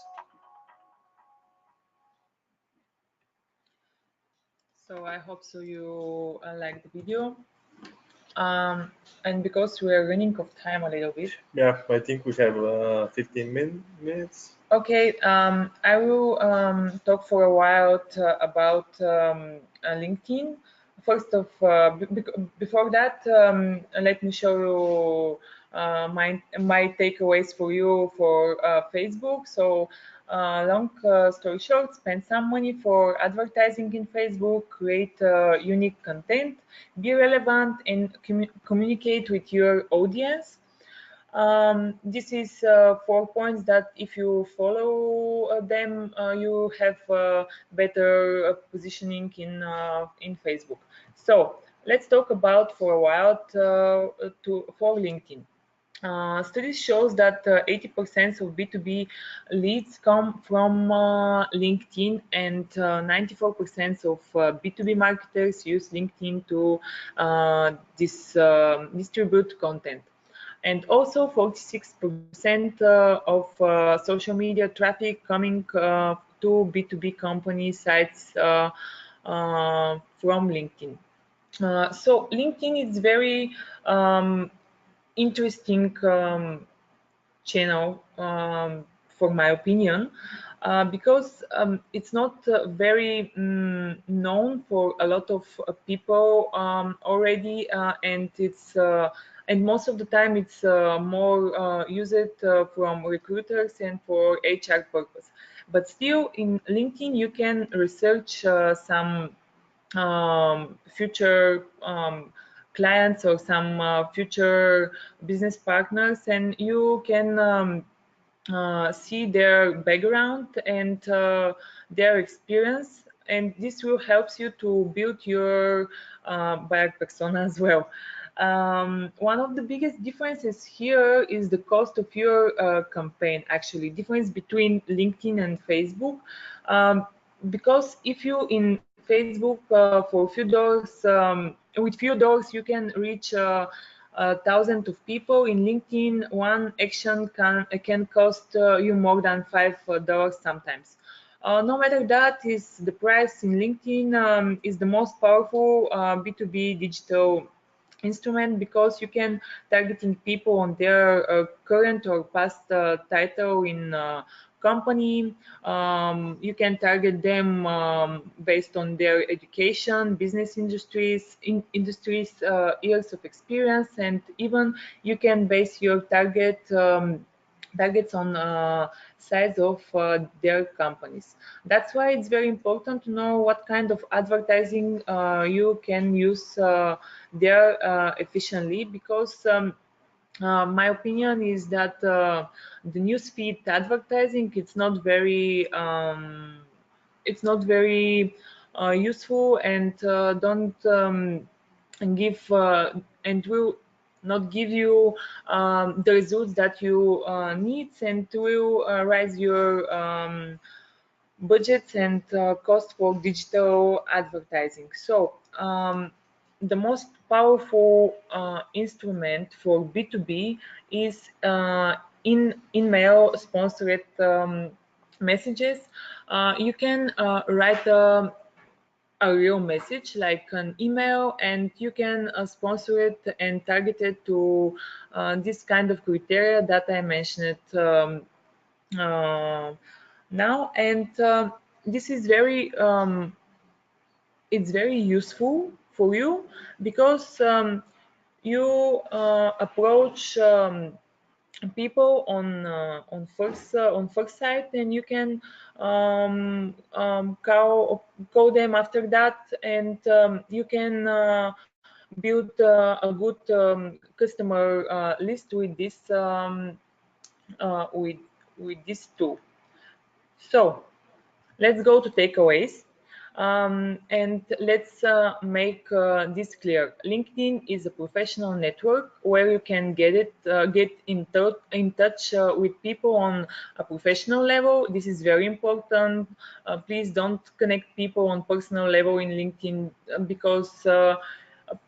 So I hope so you like the video. And because we are running of time a little bit. Yeah, I think we have 15 minutes. Okay, I will talk for a while about LinkedIn. First of, before that, let me show you my takeaways for you for Facebook. So, long story short, spend some money for advertising in Facebook, create unique content, be relevant, and communicate with your audience. This is 4 points that if you follow them, you have better positioning in Facebook. So let's talk about for a while for LinkedIn. Studies shows that 80% of B2B leads come from LinkedIn, and 94% of B2B marketers use LinkedIn to distribute content. And also 46% of social media traffic coming to B2B company sites from LinkedIn. So LinkedIn is very interesting channel for my opinion, because it's not very known for a lot of people already, and it's and most of the time it's more used from recruiters and for HR purpose. But still, in LinkedIn you can research some future clients or some future business partners, and you can see their background and their experience, and this will help you to build your buyer persona as well. One of the biggest differences here is the cost of your campaign, actually difference between LinkedIn and Facebook, because if you in Facebook for with few dollars you can reach thousands of people. In LinkedIn, one action can cost you more than $5 sometimes. No matter that, is the price in LinkedIn is the most powerful B2B digital instrument, because you can targeting people on their current or past title in company. You can target them based on their education, business industries, years of experience, and even you can base your targets on size of their companies. That's why it's very important to know what kind of advertising you can use there efficiently, because my opinion is that the newsfeed advertising, it's not very useful, and don't give and will not give you the results that you need, and will raise your budgets and cost for digital advertising. So the most powerful instrument for B2B is in-mail sponsored messages. You can write a real message like an email, and you can sponsor it and target it to this kind of criteria that I mentioned uh, now. And this is it's very useful for you, because you approach people on first sight, and you can call them after that, and you can build a good customer list with uh, with this tool. So let's go to takeaways. And let's make this clear. LinkedIn is a professional network where you can get in touch with people on a professional level. This is very important. Please don't connect people on personal level in LinkedIn, because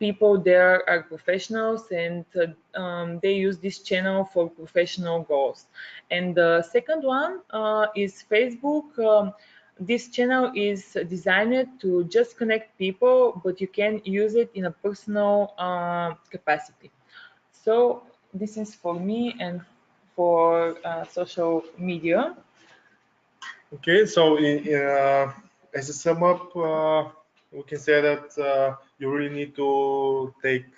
people there are professionals, and they use this channel for professional goals. And the second one is Facebook. This channel is designed to just connect people, but you can use it in a personal capacity. So this is for me and for social media. Okay, so as a sum up, we can say that you really need to take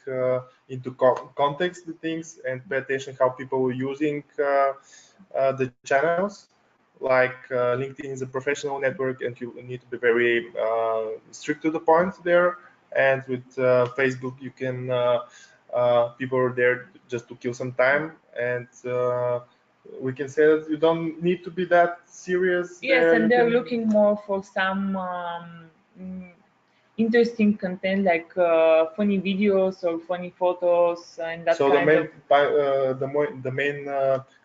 into context the things and pay attention how people are using the channels. Like LinkedIn is a professional network, and you need to be very strict to the point there. And with Facebook, you can people are there just to kill some time, and we can say that you don't need to be that serious Yes, there. and You they're can, looking more for some interesting content, like funny videos or funny photos and that so the kind main of. the main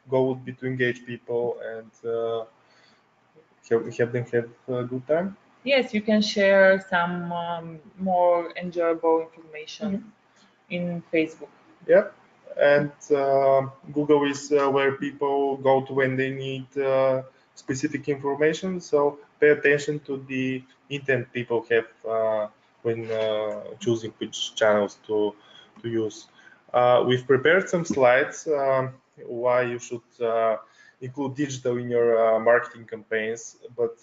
goal would be to engage people and have them have a good time. Yes, you can share some more enjoyable information in Facebook. Yep. And Google is where people go to when they need specific information. So pay attention to the intent people have when choosing which channels to use. We've prepared some slides why you should include digital in your marketing campaigns, but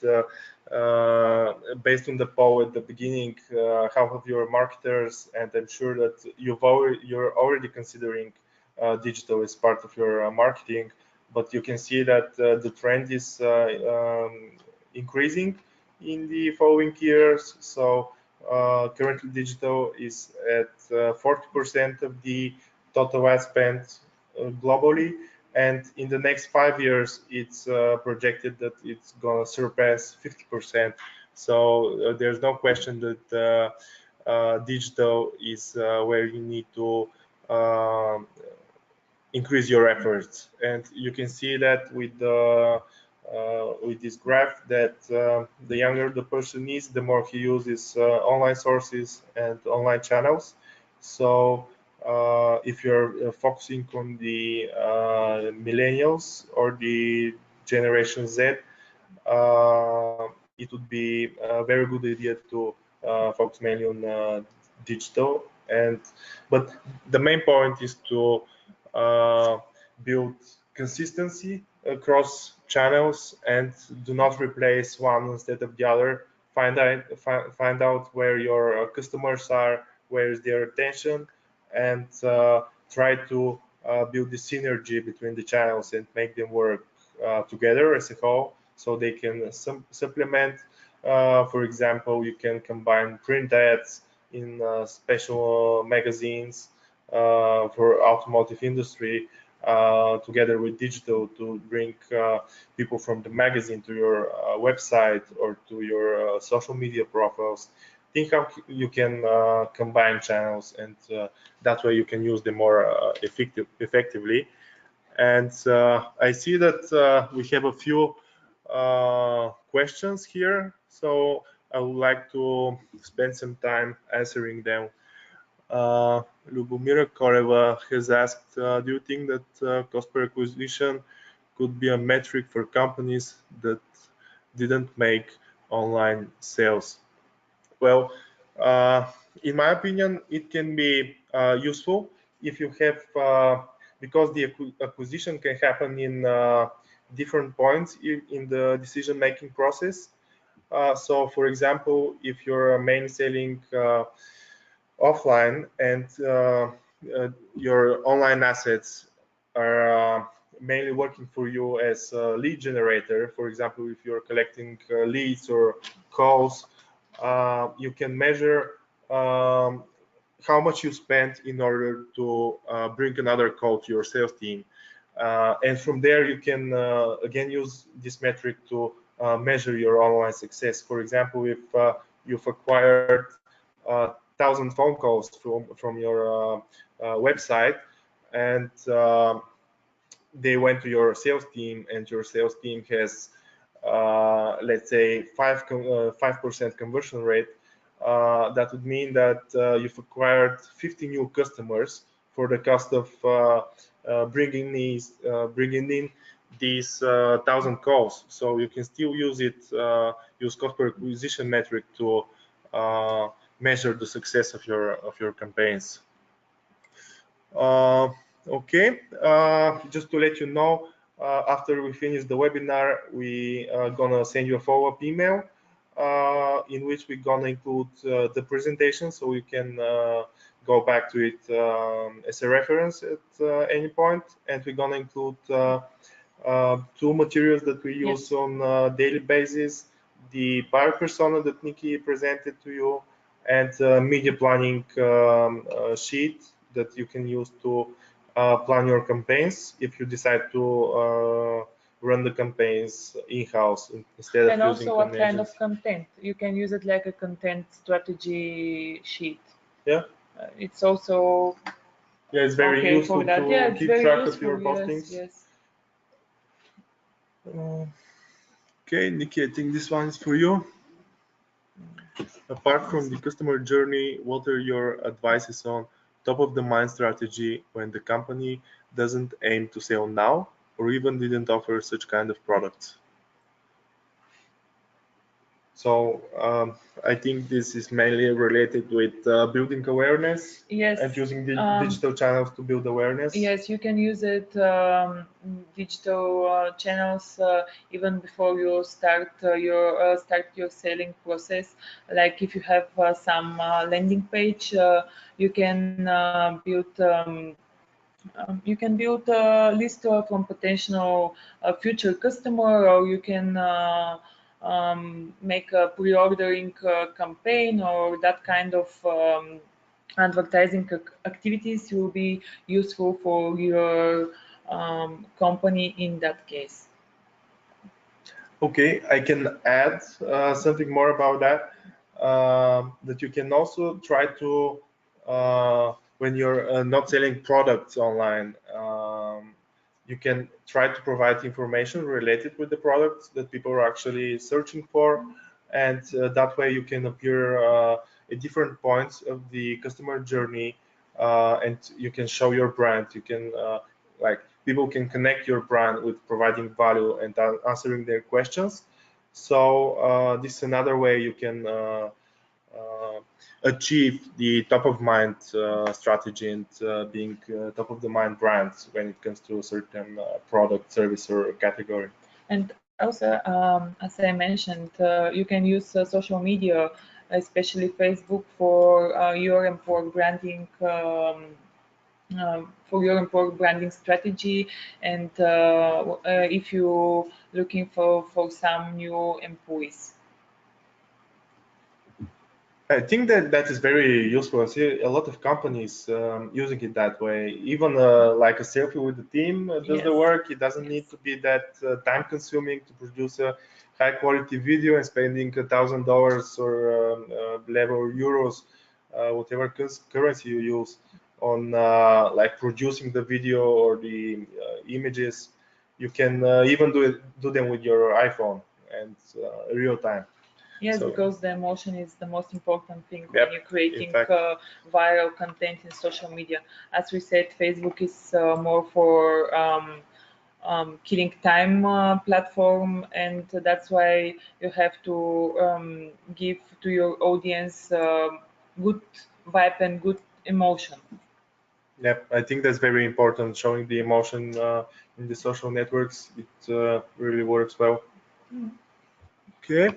based on the poll at the beginning, half of your marketers, and I'm sure that you're already considering digital as part of your marketing, but you can see that the trend is increasing in the following years. So currently digital is at 40% of the total ad spend globally, and in the next 5 years it's projected that it's going to surpass 50%. So there's no question that digital is where you need to increase your efforts. And you can see that with this graph that the younger the person is, the more he uses online sources and online channels. So if you're focusing on the millennials or the Generation Z, it would be a very good idea to focus mainly on digital But the main point is to build consistency across channels and do not replace one instead of the other. Find out where your customers are, where is their attention, and try to build the synergy between the channels and make them work together as a whole, so they can supplement. For example, you can combine print ads in special magazines for automotive industry together with digital to bring people from the magazine to your website or to your social media profiles. Think how you can combine channels, and that way you can use them more effectively. And I see that we have a few questions here, so I would like to spend some time answering them. Lubomira Koreva has asked, do you think that cost per acquisition could be a metric for companies that didn't make online sales? Well, in my opinion, it can be useful if you have, because the acquisition can happen in different points in the decision-making process. So, for example, if you're mainly selling offline and your online assets are mainly working for you as a lead generator, for example, if you're collecting leads or calls, you can measure how much you spent in order to bring another call to your sales team. And from there, you can again use this metric to measure your online success. For example, if you've acquired 1,000 phone calls from your website, and they went to your sales team, and your sales team has, let's say, 5% conversion rate. That would mean that you've acquired 50 new customers for the cost of bringing in these 1,000 calls. So you can still use use cost per acquisition metric to measure the success of your campaigns. Okay, just to let you know, after we finish the webinar, we are gonna send you a follow-up email in which we're gonna include the presentation, so you can go back to it as a reference at any point. And we're gonna include two materials that we use on a daily basis: the buyer persona that Nikki presented to you, and media planning sheet that you can use to plan your campaigns if you decide to run the campaigns in-house instead of and using also what kind of agency. content. You can use it like a content strategy sheet. Yeah. It's also It's very okay useful for that. to Yeah, it's keep very track useful. of your postings. Yes. Okay, Nikki, I think this one is for you. Apart from the customer journey, what are your advices on top of the mind strategy when the company doesn't aim to sell now or even didn't offer such kind of products? So I think this is mainly related with building awareness and using digital channels to build awareness. Yes, you can use it digital channels even before you start your selling process. Like if you have some landing page, you can build a list from potential future customer, or you can make a pre-ordering campaign, or that kind of advertising activities will be useful for your company in that case. Okay, I can add something more about that. That you can also try to, when you're not selling products online, you can try to provide information related with the products that people are actually searching for, and that way you can appear at different points of the customer journey, and you can show your brand. You can like people can connect your brand with providing value and answering their questions. So this is another way you can achieve the top of mind strategy and being top of the mind brand when it comes to a certain product, service, or category. And also, as I mentioned, you can use social media, especially Facebook, for your employer branding. For your employer branding strategy, and if you're looking for some new employees. I think that that is very useful. I see a lot of companies using it that way. Even like a selfie with the team does the Yes. work. It doesn't Yes. need to be that time consuming to produce a high quality video and spending $1,000 or level euros, whatever currency you use on like producing the video or the images. You can even do them with your iPhone and real time. Yes, So, because the emotion is the most important thing when yep, you're in creating fact. viral content in social media. As we said, Facebook is more for killing time platform, and that's why you have to give to your audience good vibe and good emotion. Yep, I think that's very important. Showing the emotion in the social networks, it really works well. Mm. Okay,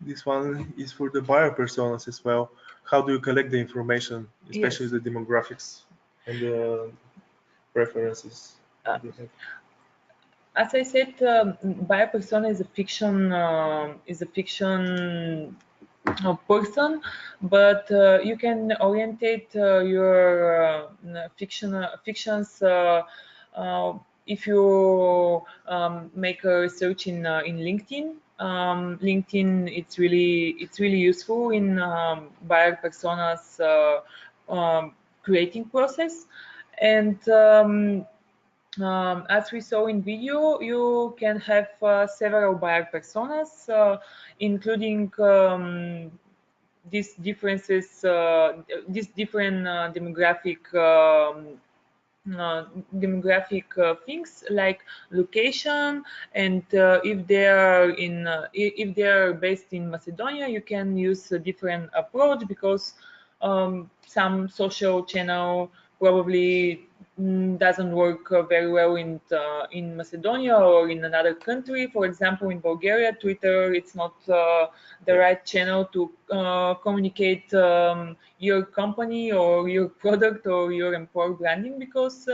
this one is for the buyer personas as well. How do you collect the information, especially Yes. the demographics and the preferences Uh, they have? as I said, buyer persona is a fiction person, but you can orientate your fictions if you make a research in LinkedIn. LinkedIn, it's really useful in buyer personas creating process, and as we saw in video, you can have several buyer personas, including these differences, these different demographic things like location, and if they are if they are based in Macedonia, you can use a different approach, because some social channel probably doesn't work very well in Macedonia or in another country. For example, in Bulgaria, Twitter, it's not the right channel to communicate your company or your product or your employer branding, because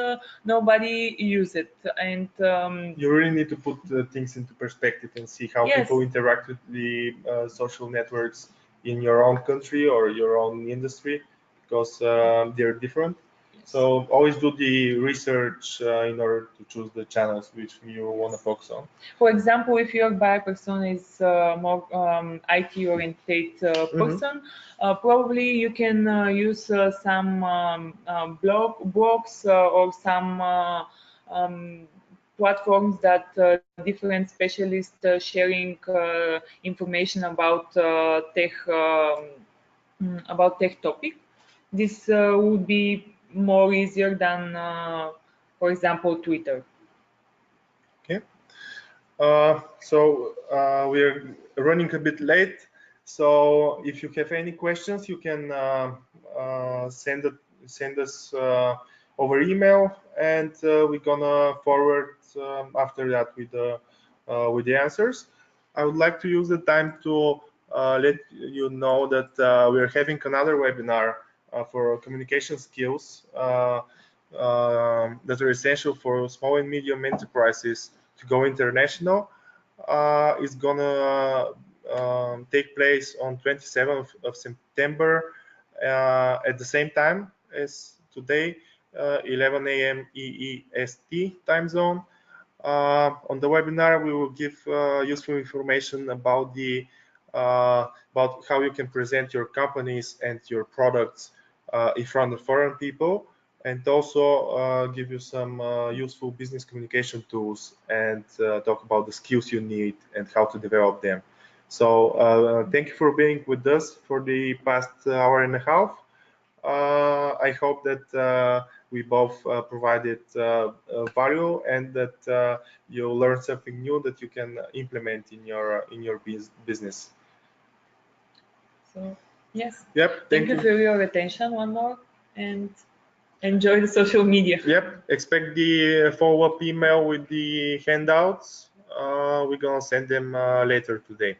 nobody use it. And You really need to put things into perspective and see how people yes, interact with the social networks in your own country or your own industry, because they're different. yes. So always do the research in order to choose the channels which you want to focus on. For example, if your buyer person is more IT oriented Hmm. person, probably you can use some blogs or some platforms that different specialists sharing information about tech topic. This would be more easier than, for example, Twitter. Okay. We're running a bit late. So if you have any questions, you can send us over email, and we're gonna forward after that with the answers. I would like to use the time to let you know that we're having another webinar for communication skills that are essential for small and medium enterprises to go international. Is gonna take place on 27th of September at the same time as today, 11 a.m. EEST time zone. On the webinar, we will give useful information about about how you can present your companies and your products in front of foreign people, and also give you some useful business communication tools, and talk about the skills you need and how to develop them. So thank you for being with us for the past hour and a half. I hope that we both provided value, and that you learned something new that you can implement in your business. So yes, Yep. thank you for your attention one more, and enjoy the social media. Yep. Expect the follow-up email with the handouts. We're gonna send them later today.